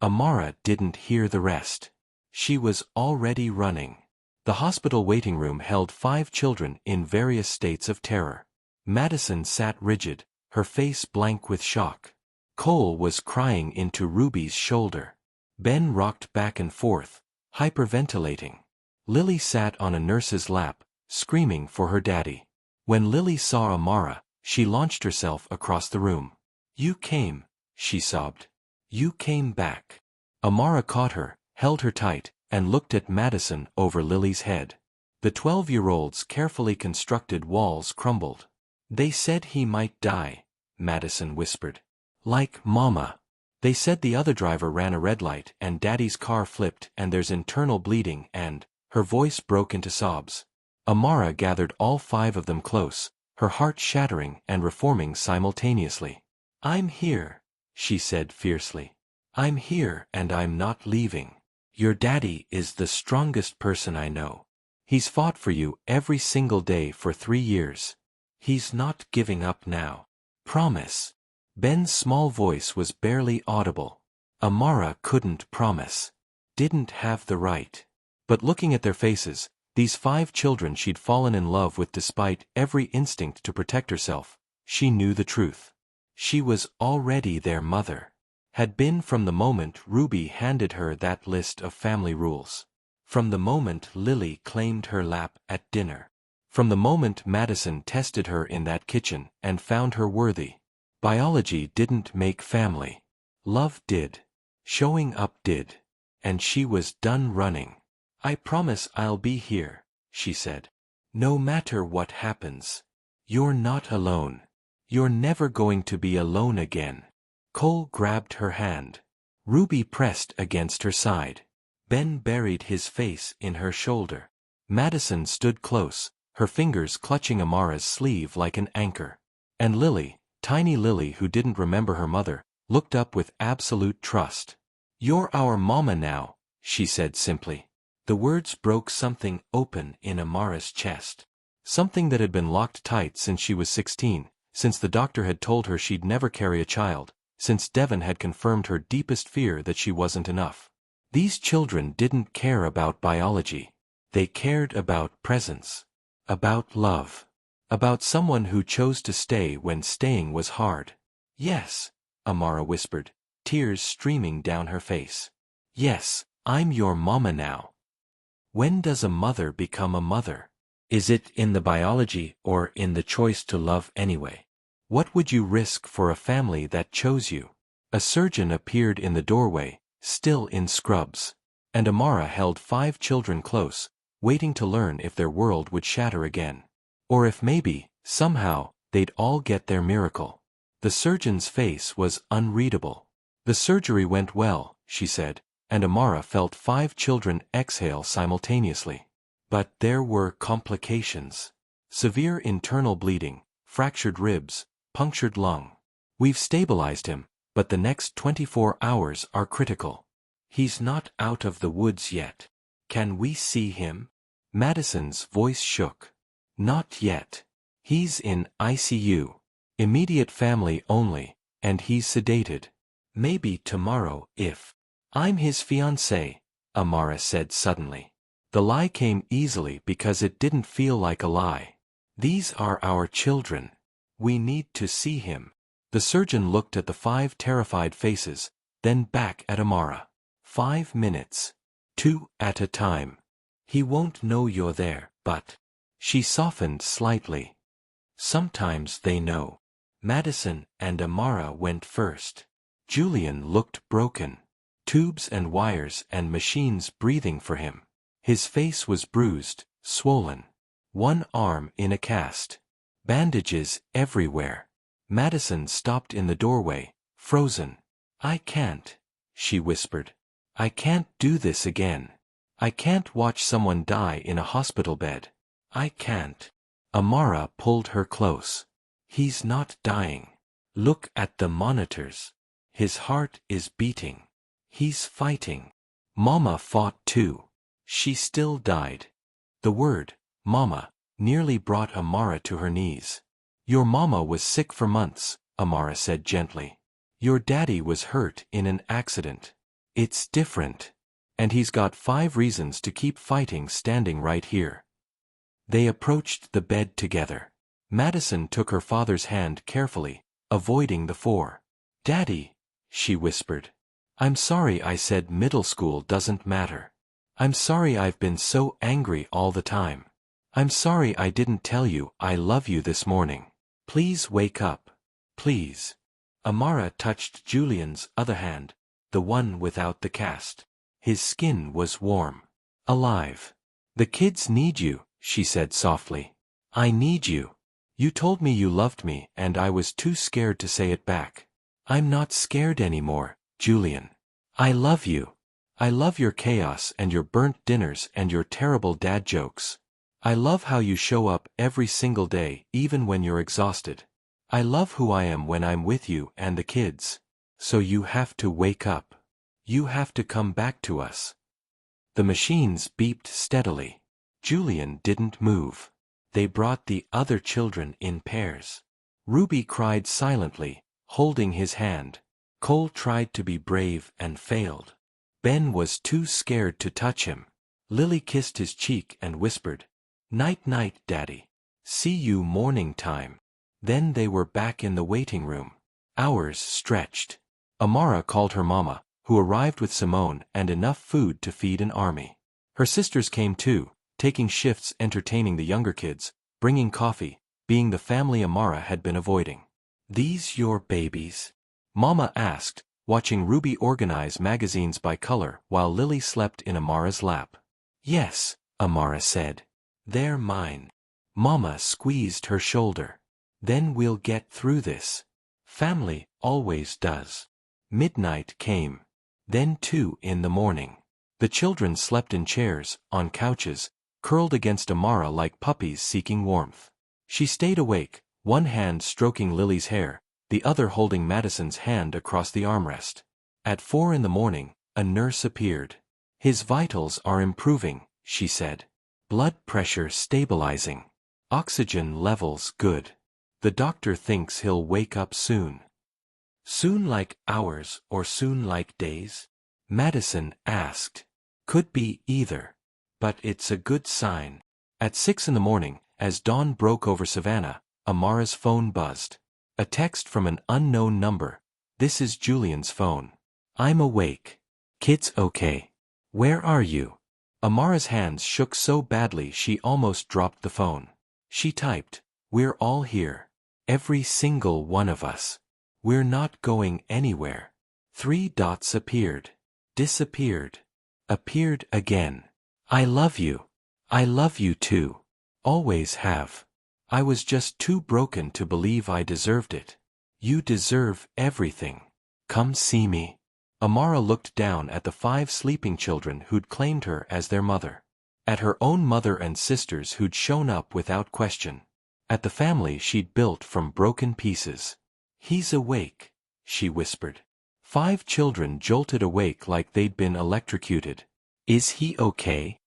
Amara didn't hear the rest. She was already running. The hospital waiting room held 5 children in various states of terror. Madison sat rigid, her face blank with shock. Cole was crying into Ruby's shoulder. Ben rocked back and forth, hyperventilating. Lily sat on a nurse's lap, screaming for her daddy. When Lily saw Amara, she launched herself across the room. "You came," she sobbed. "You came back." Amara caught her, held her tight, and looked at Madison over Lily's head. The 12-year-old's carefully constructed walls crumbled. "They said he might die," Madison whispered. "Like Mama. They said the other driver ran a red light and Daddy's car flipped and there's internal bleeding and—" Her voice broke into sobs. Amara gathered all 5 of them close, her heart shattering and reforming simultaneously. "I'm here," she said fiercely. "I'm here and I'm not leaving. Your daddy is the strongest person I know. He's fought for you every single day for 3 years. He's not giving up now. Promise." Ben's small voice was barely audible. Amara couldn't promise. Didn't have the right. But looking at their faces, these 5 children she'd fallen in love with despite every instinct to protect herself, she knew the truth. She was already their mother. Had been from the moment Ruby handed her that list of family rules. From the moment Lily claimed her lap at dinner. From the moment Madison tested her in that kitchen and found her worthy. Biology didn't make family. Love did. Showing up did. And she was done running. "I promise I'll be here," she said. "No matter what happens. You're not alone. You're never going to be alone again." Cole grabbed her hand. Ruby pressed against her side. Ben buried his face in her shoulder. Madison stood close, her fingers clutching Amara's sleeve like an anchor. And Lily, tiny Lily who didn't remember her mother, looked up with absolute trust. "You're our mama now," she said simply. The words broke something open in Amara's chest. Something that had been locked tight since she was 16, since the doctor had told her she'd never carry a child, since Devon had confirmed her deepest fear that she wasn't enough. These children didn't care about biology. They cared about presence. About love. About someone who chose to stay when staying was hard. "Yes," Amara whispered, tears streaming down her face. "Yes, I'm your mama now." When does a mother become a mother? Is it in the biology or in the choice to love anyway? What would you risk for a family that chose you? A surgeon appeared in the doorway, still in scrubs. And Amara held 5 children close, waiting to learn if their world would shatter again. Or if maybe, somehow, they'd all get their miracle. The surgeon's face was unreadable. "The surgery went well," she said, and Amara felt 5 children exhale simultaneously. But there were complications. Severe internal bleeding, fractured ribs, punctured lung. "We've stabilized him, but the next 24 hours are critical. He's not out of the woods yet. Can we see him?" Madison's voice shook. "Not yet. He's in ICU. Immediate family only, and he's sedated. Maybe tomorrow if—" "I'm his fiancé," Amara said suddenly. The lie came easily because it didn't feel like a lie. "These are our children. We need to see him." The surgeon looked at the 5 terrified faces, then back at Amara. 5 minutes. 2 at a time. "He won't know you're there, but—" She softened slightly. "Sometimes they know." Madison and Amara went first. Julian looked broken. Tubes and wires and machines breathing for him. His face was bruised, swollen. One arm in a cast. Bandages everywhere. Madison stopped in the doorway, frozen. "I can't," she whispered. "I can't do this again. I can't watch someone die in a hospital bed. I can't." Amara pulled her close. "He's not dying. Look at the monitors. His heart is beating. He's fighting. Mama fought too. She still died." The word, Mama, nearly brought Amara to her knees. "Your mama was sick for months," Amara said gently. Your daddy was hurt in an accident. It's different. And he's got 5 reasons to keep fighting standing right here. They approached the bed together. Madison took her father's hand carefully, avoiding the 4. Daddy, she whispered. I'm sorry I said middle school doesn't matter. I'm sorry I've been so angry all the time. I'm sorry I didn't tell you I love you this morning. Please wake up. Please. Amara touched Julian's other hand, the one without the cast. His skin was warm. Alive. The kids need you, she said softly. I need you. You told me you loved me and I was too scared to say it back. I'm not scared anymore, Julian. I love you. I love your chaos and your burnt dinners and your terrible dad jokes. I love how you show up every single day, even when you're exhausted. I love who I am when I'm with you and the kids. So you have to wake up. You have to come back to us. The machines beeped steadily. Julian didn't move. They brought the other children in pairs. Ruby cried silently, holding his hand. Cole tried to be brave and failed. Ben was too scared to touch him. Lily kissed his cheek and whispered, "Night-night, Daddy. See you morning time." Then they were back in the waiting room. Hours stretched. Amara called her mama, who arrived with Simone and enough food to feed an army. Her sisters came too, taking shifts entertaining the younger kids, bringing coffee, being the family Amara had been avoiding. These your babies? Mama asked, watching Ruby organize magazines by color while Lily slept in Amara's lap. Yes, Amara said. They're mine. Mama squeezed her shoulder. Then we'll get through this. Family always does. Midnight came. Then 2 in the morning. The children slept in chairs, on couches, curled against Amara like puppies seeking warmth. She stayed awake, one hand stroking Lily's hair, the other holding Madison's hand across the armrest. At 4 in the morning, a nurse appeared. His vitals are improving, she said. Blood pressure stabilizing. Oxygen levels good. The doctor thinks he'll wake up soon. Soon like hours or soon like days? Madison asked. Could be either. But it's a good sign. At 6 in the morning, as dawn broke over Savannah, Amara's phone buzzed. A text from an unknown number. This is Julian's phone. I'm awake. Kid's okay. Where are you? Amara's hands shook so badly she almost dropped the phone. She typed, "We're all here. Every single one of us. We're not going anywhere." 3 dots appeared. Disappeared. Appeared again. I love you. I love you too. Always have. I was just too broken to believe I deserved it. You deserve everything. Come see me. Amara looked down at the 5 sleeping children who'd claimed her as their mother. At her own mother and sisters who'd shown up without question. At the family she'd built from broken pieces. He's awake, she whispered. 5 children jolted awake like they'd been electrocuted. Is he okay?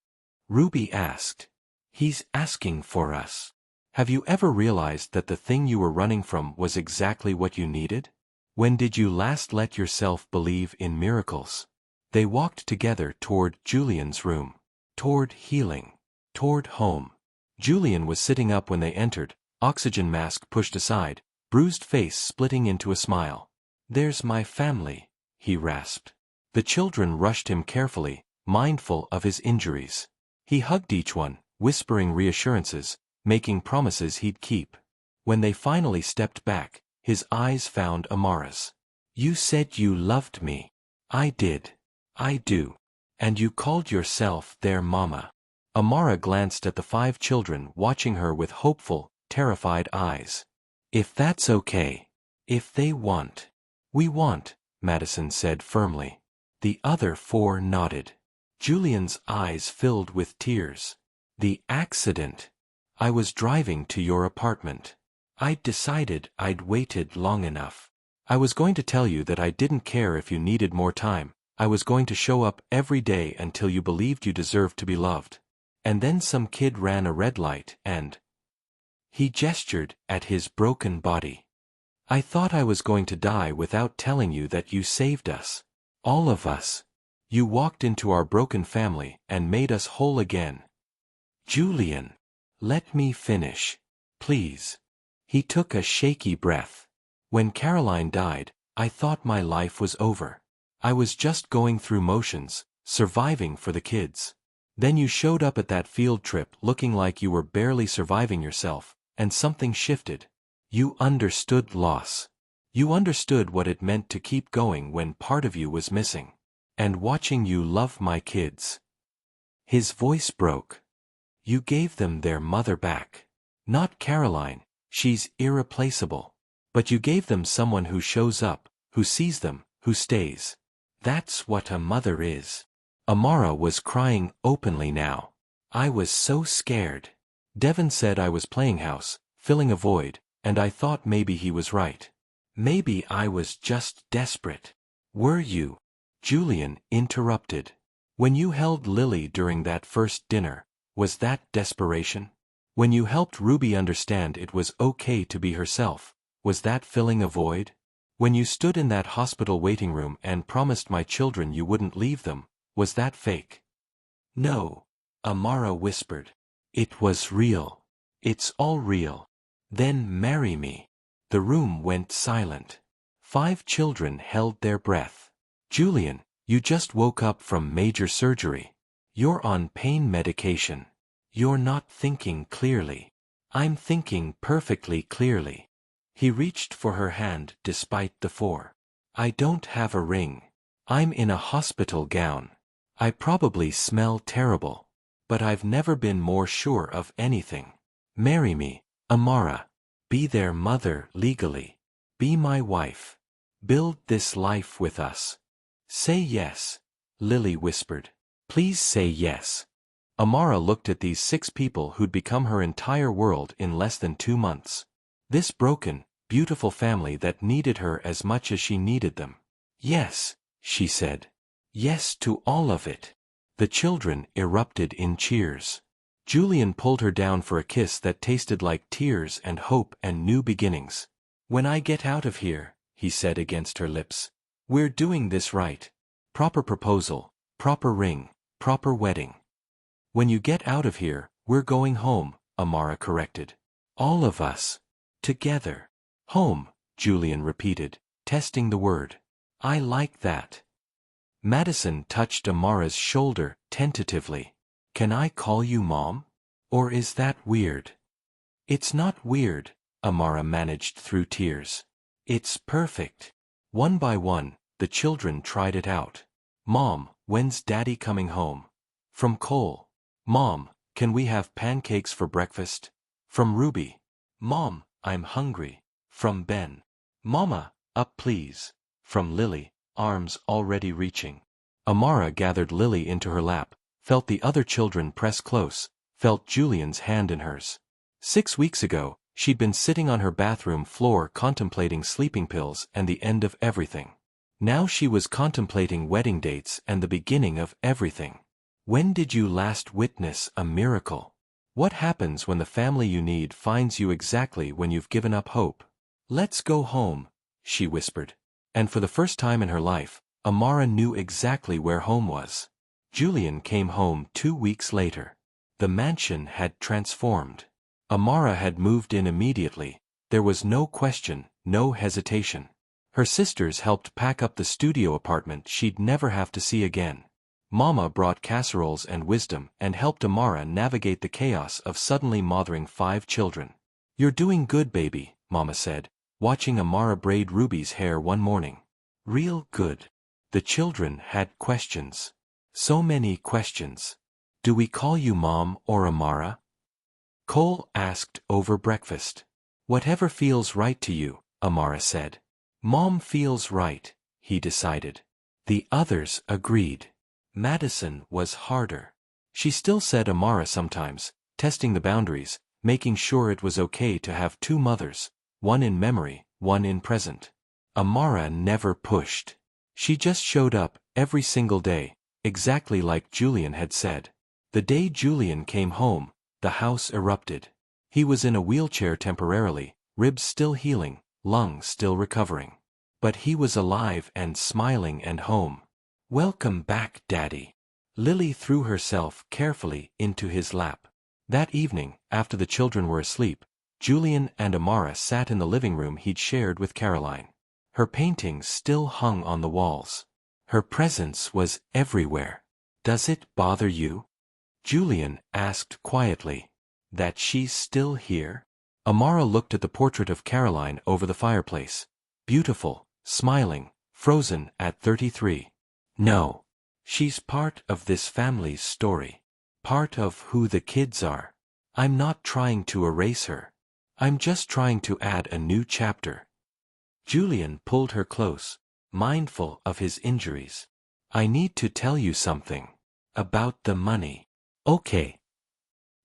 Ruby asked. He's asking for us. Have you ever realized that the thing you were running from was exactly what you needed? When did you last let yourself believe in miracles? They walked together toward Julian's room. Toward healing. Toward home. Julian was sitting up when they entered, oxygen mask pushed aside, bruised face splitting into a smile. There's my family, he rasped. The children rushed him carefully, mindful of his injuries. He hugged each one, whispering reassurances, making promises he'd keep. When they finally stepped back, his eyes found Amara's. You said you loved me. I did. I do. And you called yourself their mama. Amara glanced at the 5 children watching her with hopeful, terrified eyes. If that's okay. If they want. We want, Madison said firmly. The other 4 nodded. Julian's eyes filled with tears. The accident. I was driving to your apartment. I'd decided I'd waited long enough. I was going to tell you that I didn't care if you needed more time. I was going to show up every day until you believed you deserved to be loved. And then some kid ran a red light and... He gestured at his broken body. I thought I was going to die without telling you that you saved us. All of us. You walked into our broken family and made us whole again. Julian. Let me finish. Please. He took a shaky breath. When Caroline died, I thought my life was over. I was just going through motions, surviving for the kids. Then you showed up at that field trip looking like you were barely surviving yourself, and something shifted. You understood loss. You understood what it meant to keep going when part of you was missing. And watching you love my kids. His voice broke. You gave them their mother back. Not Caroline, she's irreplaceable. But you gave them someone who shows up, who sees them, who stays. That's what a mother is. Amara was crying openly now. I was so scared. Devon said I was playing house, filling a void, and I thought maybe he was right. Maybe I was just desperate. Were you? Julian interrupted. When you held Lily during that first dinner, was that desperation? When you helped Ruby understand it was okay to be herself, was that filling a void? When you stood in that hospital waiting room and promised my children you wouldn't leave them, was that fake? No, Amara whispered. It was real. It's all real. Then marry me. The room went silent. 5 children held their breath. Julian, you just woke up from major surgery. You're on pain medication. You're not thinking clearly. I'm thinking perfectly clearly. He reached for her hand despite the 4. I don't have a ring. I'm in a hospital gown. I probably smell terrible. But I've never been more sure of anything. Marry me, Amara. Be their mother legally. Be my wife. Build this life with us. Say yes, Lily whispered. Please say yes. Amara looked at these 6 people who'd become her entire world in less than 2 months. This broken, beautiful family that needed her as much as she needed them. Yes, she said. Yes to all of it. The children erupted in cheers. Julian pulled her down for a kiss that tasted like tears and hope and new beginnings. When I get out of here, he said against her lips. We're doing this right. Proper proposal, proper ring, proper wedding. When you get out of here, we're going home, Amara corrected. All of us. Together. Home, Julian repeated, testing the word. I like that. Madison touched Amara's shoulder tentatively. Can I call you Mom? Or is that weird? It's not weird, Amara managed through tears. It's perfect. One by one, the children tried it out. Mom, when's Daddy coming home? From Cole. Mom, can we have pancakes for breakfast? From Ruby. Mom, I'm hungry. From Ben. Mama, up please. From Lily, arms already reaching. Amara gathered Lily into her lap, felt the other children press close, felt Julian's hand in hers. 6 weeks ago, she'd been sitting on her bathroom floor contemplating sleeping pills and the end of everything. Now she was contemplating wedding dates and the beginning of everything. When did you last witness a miracle? What happens when the family you need finds you exactly when you've given up hope? Let's go home, she whispered. And for the first time in her life, Amara knew exactly where home was. Julian came home 2 weeks later. The mansion had transformed. Amara had moved in immediately. There was no question, no hesitation. Her sisters helped pack up the studio apartment she'd never have to see again. Mama brought casseroles and wisdom and helped Amara navigate the chaos of suddenly mothering 5 children. You're doing good, baby, Mama said, watching Amara braid Ruby's hair one morning. Real good. The children had questions. So many questions. Do we call you Mom or Amara? Cole asked over breakfast. Whatever feels right to you, Amara said. Mom feels right, he decided. The others agreed. Madison was harder. She still said Amara sometimes, testing the boundaries, making sure it was okay to have 2 mothers, one in memory, one in present. Amara never pushed. She just showed up, every single day, exactly like Julian had said. The day Julian came home, the house erupted. He was in a wheelchair temporarily, ribs still healing, lungs still recovering. But he was alive and smiling and home. "Welcome back, Daddy." Lily threw herself carefully into his lap. That evening, after the children were asleep, Julian and Amara sat in the living room he'd shared with Caroline. Her paintings still hung on the walls. Her presence was everywhere. "Does it bother you?" Julian asked quietly. "That she's still here?" Amara looked at the portrait of Caroline over the fireplace. Beautiful, smiling, frozen at 33. "No. She's part of this family's story. Part of who the kids are. I'm not trying to erase her. I'm just trying to add a new chapter." Julian pulled her close, mindful of his injuries. "I need to tell you something. About the money." "Okay."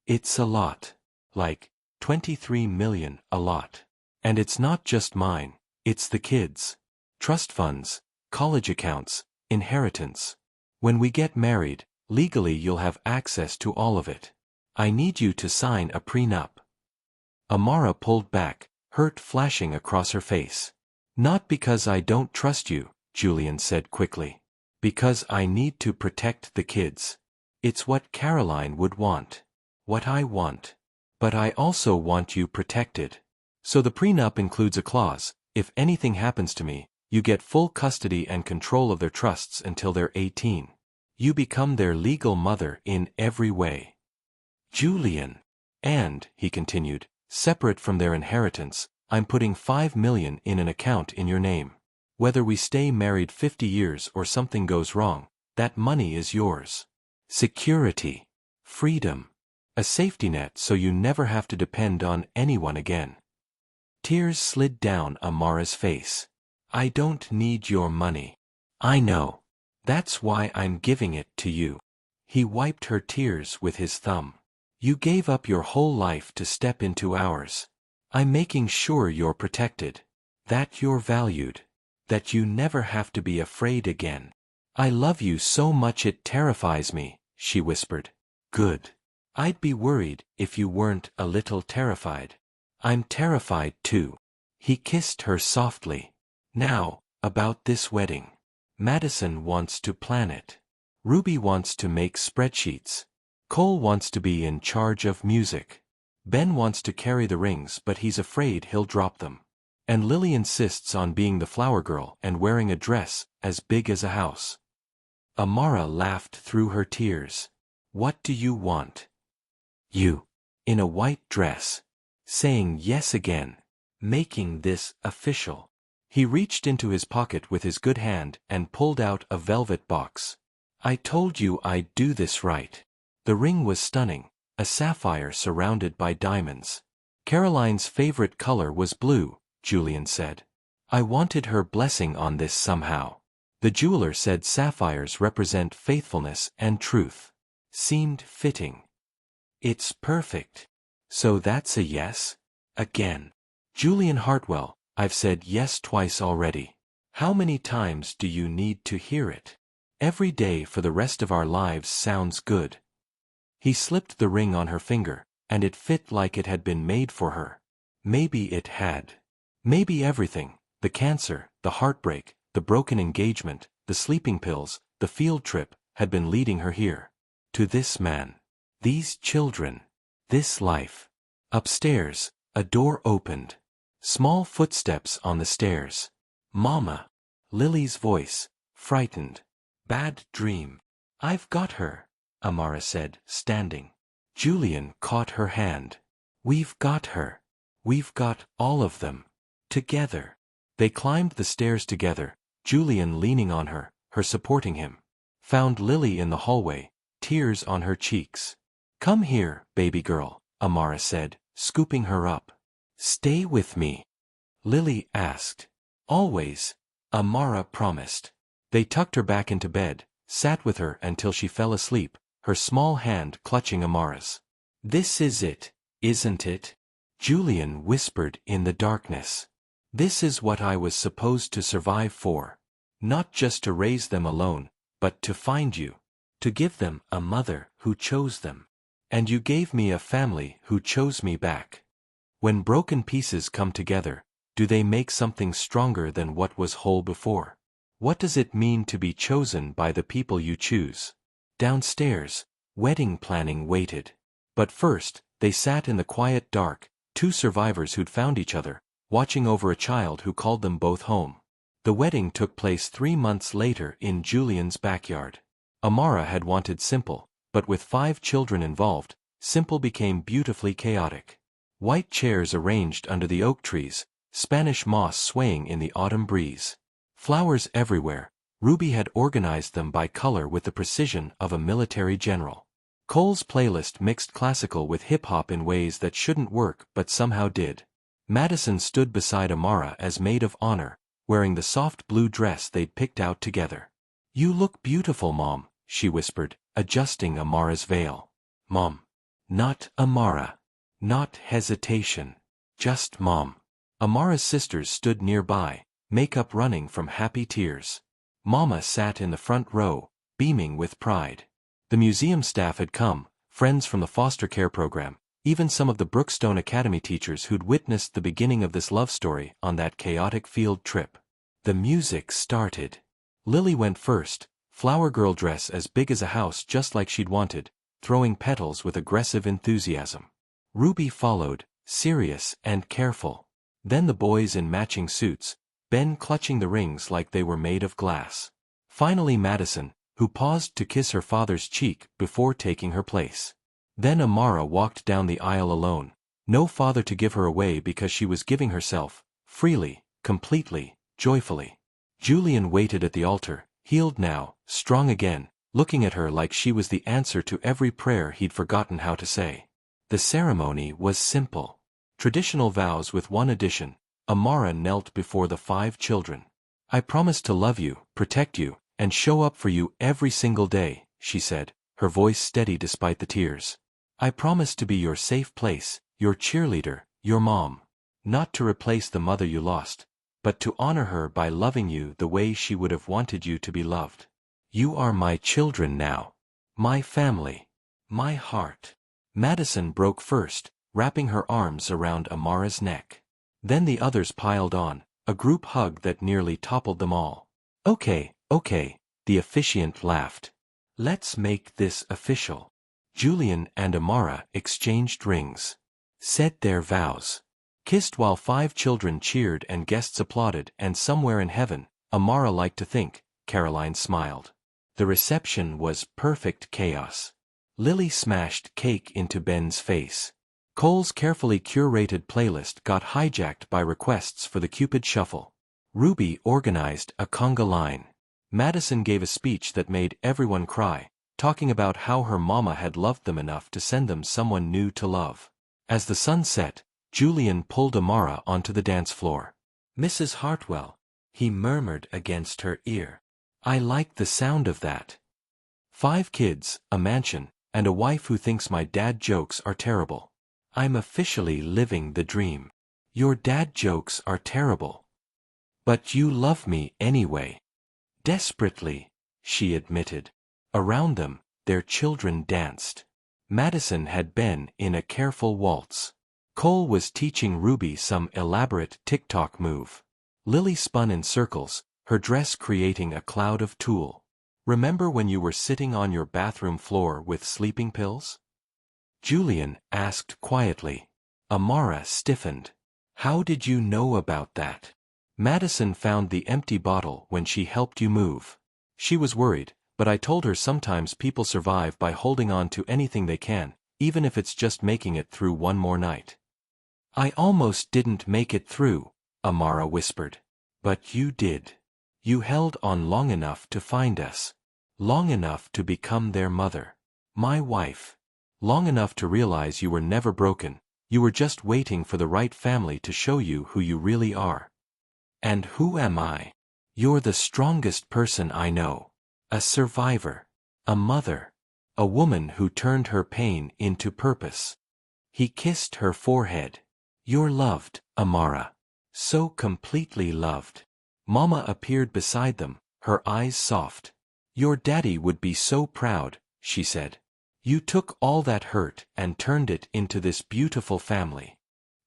"It's a lot. Like, 23 million, a lot. And it's not just mine, it's the kids. Trust funds, college accounts, inheritance. When we get married, legally you'll have access to all of it. I need you to sign a prenup." Amara pulled back, hurt flashing across her face. "Not because I don't trust you," Julian said quickly. "Because I need to protect the kids. It's what Caroline would want. What I want. But I also want you protected. So the prenup includes a clause: if anything happens to me, you get full custody and control of their trusts until they're 18. You become their legal mother in every way." "Julian. And," he continued, "separate from their inheritance, I'm putting 5 million in an account in your name. Whether we stay married 50 years or something goes wrong, that money is yours. Security. Freedom. A safety net so you never have to depend on anyone again." Tears slid down Amara's face. "I don't need your money. I know. That's why I'm giving it to you." He wiped her tears with his thumb. "You gave up your whole life to step into ours. I'm making sure you're protected. That you're valued. That you never have to be afraid again." "I love you so much it terrifies me," she whispered. "Good. I'd be worried if you weren't a little terrified." "I'm terrified too." He kissed her softly. "Now, about this wedding. Madison wants to plan it. Ruby wants to make spreadsheets. Cole wants to be in charge of music. Ben wants to carry the rings but he's afraid he'll drop them. And Lily insists on being the flower girl and wearing a dress as big as a house." Amara laughed through her tears. "What do you want?" "You. In a white dress. Saying yes again. Making this official." He reached into his pocket with his good hand and pulled out a velvet box. "I told you I'd do this right." The ring was stunning, a sapphire surrounded by diamonds. Caroline's favorite color was blue, Julian said. "I wanted her blessing on this somehow." The jeweler said sapphires represent faithfulness and truth. Seemed fitting. "It's perfect." "So that's a yes?" Again. "Julian Hartwell, I've said yes twice already. How many times do you need to hear it? Every day for the rest of our lives sounds good." He slipped the ring on her finger, and it fit like it had been made for her. Maybe it had. Maybe everything, the cancer, the heartbreak, the broken engagement, the sleeping pills, the field trip, had been leading her here. To this man. These children. This life. Upstairs, a door opened. Small footsteps on the stairs. "Mama." Lily's voice, frightened. "Bad dream." "I've got her," Amara said, standing. Julian caught her hand. "We've got her. We've got all of them. Together." They climbed the stairs together, Julian leaning on her, her supporting him. Found Lily in the hallway, tears on her cheeks. "Come here, baby girl," Amara said, scooping her up. "Stay with me?" Lily asked. "Always," Amara promised. They tucked her back into bed, sat with her until she fell asleep, her small hand clutching Amara's. "This is it, isn't it?" Julian whispered in the darkness. "This is what I was supposed to survive for. Not just to raise them alone, but to find you. To give them a mother who chose them. And you gave me a family who chose me back. When broken pieces come together, Do they make something stronger than what was whole before? What does it mean to be chosen by the people you choose? Downstairs, wedding planning waited. But first, they sat in the quiet dark, two survivors who'd found each other, watching over a child who called them both home. The wedding took place 3 months later in Julian's backyard. Amara had wanted simple, but with 5 children involved, simple became beautifully chaotic. White chairs arranged under the oak trees, Spanish moss swaying in the autumn breeze. Flowers everywhere. Ruby had organized them by color with the precision of a military general. Cole's playlist mixed classical with hip-hop in ways that shouldn't work but somehow did. Madison stood beside Amara as maid of honor, wearing the soft blue dress they'd picked out together. "You look beautiful, Mom," she whispered, adjusting Amara's veil. "Mom." Not Amara. Not hesitation. Just Mom. Amara's sisters stood nearby, makeup running from happy tears. Mama sat in the front row, beaming with pride. The museum staff had come, friends from the foster care program, even some of the Brookstone Academy teachers who'd witnessed the beginning of this love story on that chaotic field trip. The music started. Lily went first, flower girl dress as big as a house just like she'd wanted, throwing petals with aggressive enthusiasm. Ruby followed, serious and careful. Then the boys in matching suits, Ben clutching the rings like they were made of glass. Finally Madison, who paused to kiss her father's cheek before taking her place. Then Amara walked down the aisle alone, no father to give her away because she was giving herself, freely, completely, joyfully. Julian waited at the altar, healed now, strong again, looking at her like she was the answer to every prayer he'd forgotten how to say. The ceremony was simple. Traditional vows with one addition. Amara knelt before the 5 children. "I promise to love you, protect you, and show up for you every single day," she said, her voice steady despite the tears. "I promise to be your safe place, your cheerleader, your mom. Not to replace the mother you lost, but to honor her by loving you the way she would have wanted you to be loved. You are my children now. My family. My heart." Madison broke first, wrapping her arms around Amara's neck. Then the others piled on, a group hug that nearly toppled them all. Okay, the officiant laughed. "Let's make this official." Julian and Amara exchanged rings. Said their vows. Kissed while 5 children cheered and guests applauded, and somewhere in heaven, Amara liked to think, Caroline smiled. The reception was perfect chaos. Lily smashed cake into Ben's face. Cole's carefully curated playlist got hijacked by requests for the Cupid Shuffle. Ruby organized a conga line. Madison gave a speech that made everyone cry, talking about how her mama had loved them enough to send them someone new to love. As the sun set, Julian pulled Amara onto the dance floor. "Mrs. Hartwell," he murmured against her ear. "I like the sound of that. 5 kids, a mansion, and a wife who thinks my dad jokes are terrible. I'm officially living the dream. Your dad jokes are terrible. But you love me anyway." "Desperately," she admitted. Around them, their children danced. Madison had been in a careful waltz. Cole was teaching Ruby some elaborate TikTok move. Lily spun in circles, her dress creating a cloud of tulle. "Remember when you were sitting on your bathroom floor with sleeping pills?" Julian asked quietly. Amara stiffened. "How did you know about that?" "Madison found the empty bottle when she helped you move. She was worried, but I told her sometimes people survive by holding on to anything they can, even if it's just making it through one more night." "I almost didn't make it through," Amara whispered. "But you did. You held on long enough to find us. Long enough to become their mother. My wife. Long enough to realize you were never broken, you were just waiting for the right family to show you who you really are." "And who am I?" "You're the strongest person I know. A survivor. A mother. A woman who turned her pain into purpose." He kissed her forehead. "You're loved, Amara. So completely loved." Mama appeared beside them, her eyes soft. "Your daddy would be so proud," she said. "You took all that hurt and turned it into this beautiful family."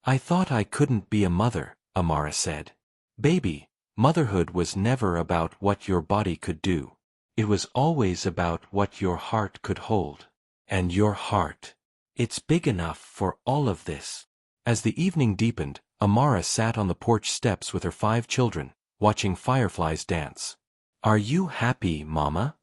"I thought I couldn't be a mother," Amara said. Baby, motherhood was never about what your body could do. It was always about what your heart could hold. And your heart. It's big enough for all of this. As the evening deepened, Amara sat on the porch steps with her 5 children, watching fireflies dance. Are you happy, Mama?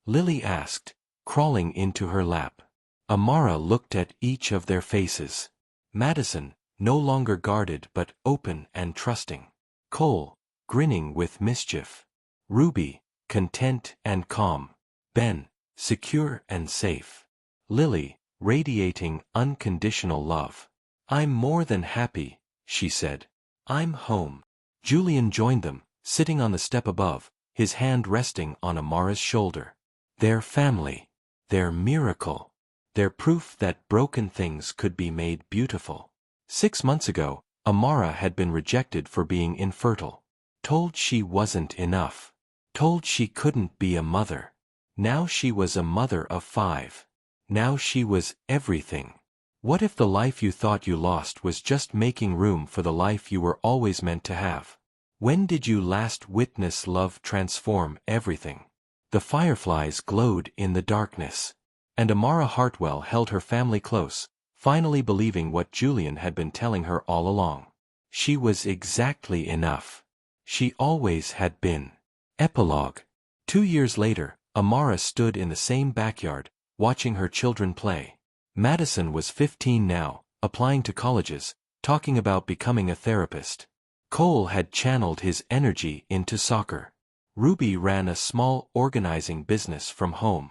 Lily asked, crawling into her lap. Amara looked at each of their faces. Madison, no longer guarded but open and trusting. Cole, grinning with mischief. Ruby, content and calm. Ben, secure and safe. Lily, radiating unconditional love. I'm more than happy, she said. I'm home. Julian joined them, sitting on the step above, his hand resting on Amara's shoulder. Their family. Their miracle. Their proof that broken things could be made beautiful. 6 months ago, Amara had been rejected for being infertile. Told she wasn't enough. Told she couldn't be a mother. Now she was a mother of 5. Now she was everything. What if the life you thought you lost was just making room for the life you were always meant to have? When did you last witness love transform everything? The fireflies glowed in the darkness. And Amara Hartwell held her family close, finally believing what Julian had been telling her all along. She was exactly enough. She always had been. Epilogue. 2 years later, Amara stood in the same backyard, watching her children play. Madison was 15 now, applying to colleges, talking about becoming a therapist. Cole had channeled his energy into soccer. Ruby ran a small organizing business from home.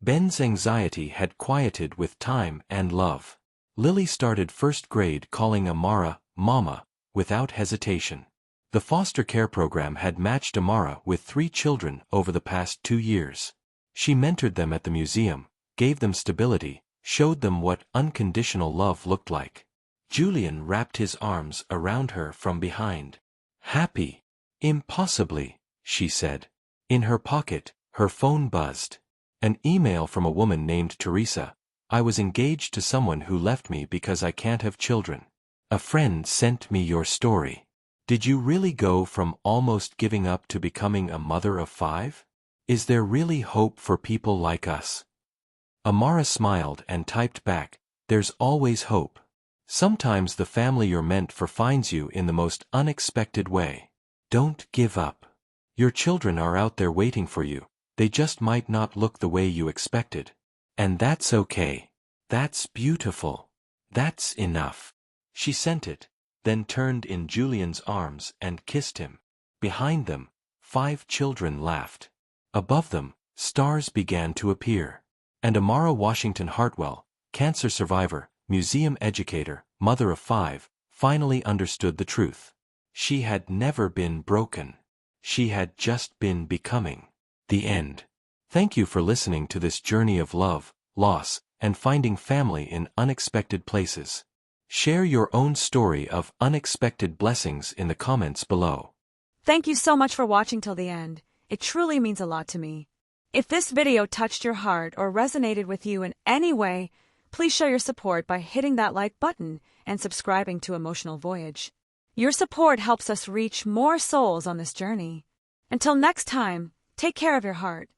Ben's anxiety had quieted with time and love. Lily started 1st grade calling Amara, Mama, without hesitation. The foster care program had matched Amara with 3 children over the past 2 years. She mentored them at the museum, gave them stability, showed them what unconditional love looked like. Julian wrapped his arms around her from behind. Happy. Impossibly, she said. In her pocket, her phone buzzed. An email from a woman named Teresa. I was engaged to someone who left me because I can't have children. A friend sent me your story. Did you really go from almost giving up to becoming a mother of 5? Is there really hope for people like us? Amara smiled and typed back, there's always hope. Sometimes the family you're meant for finds you in the most unexpected way. Don't give up. Your children are out there waiting for you, they just might not look the way you expected. And that's okay. That's beautiful. That's enough. She sent it, then turned in Julian's arms and kissed him. Behind them, 5 children laughed. Above them, stars began to appear. And Amara Washington Hartwell, cancer survivor, museum educator, mother of 5, finally understood the truth. She had never been broken. She had just been becoming. The end. Thank you for listening to this journey of love, loss, and finding family in unexpected places. Share your own story of unexpected blessings in the comments below. Thank you so much for watching till the end. It truly means a lot to me. If this video touched your heart or resonated with you in any way, please show your support by hitting that like button and subscribing to Emotional Voyage. Your support helps us reach more souls on this journey. Until next time, take care of your heart.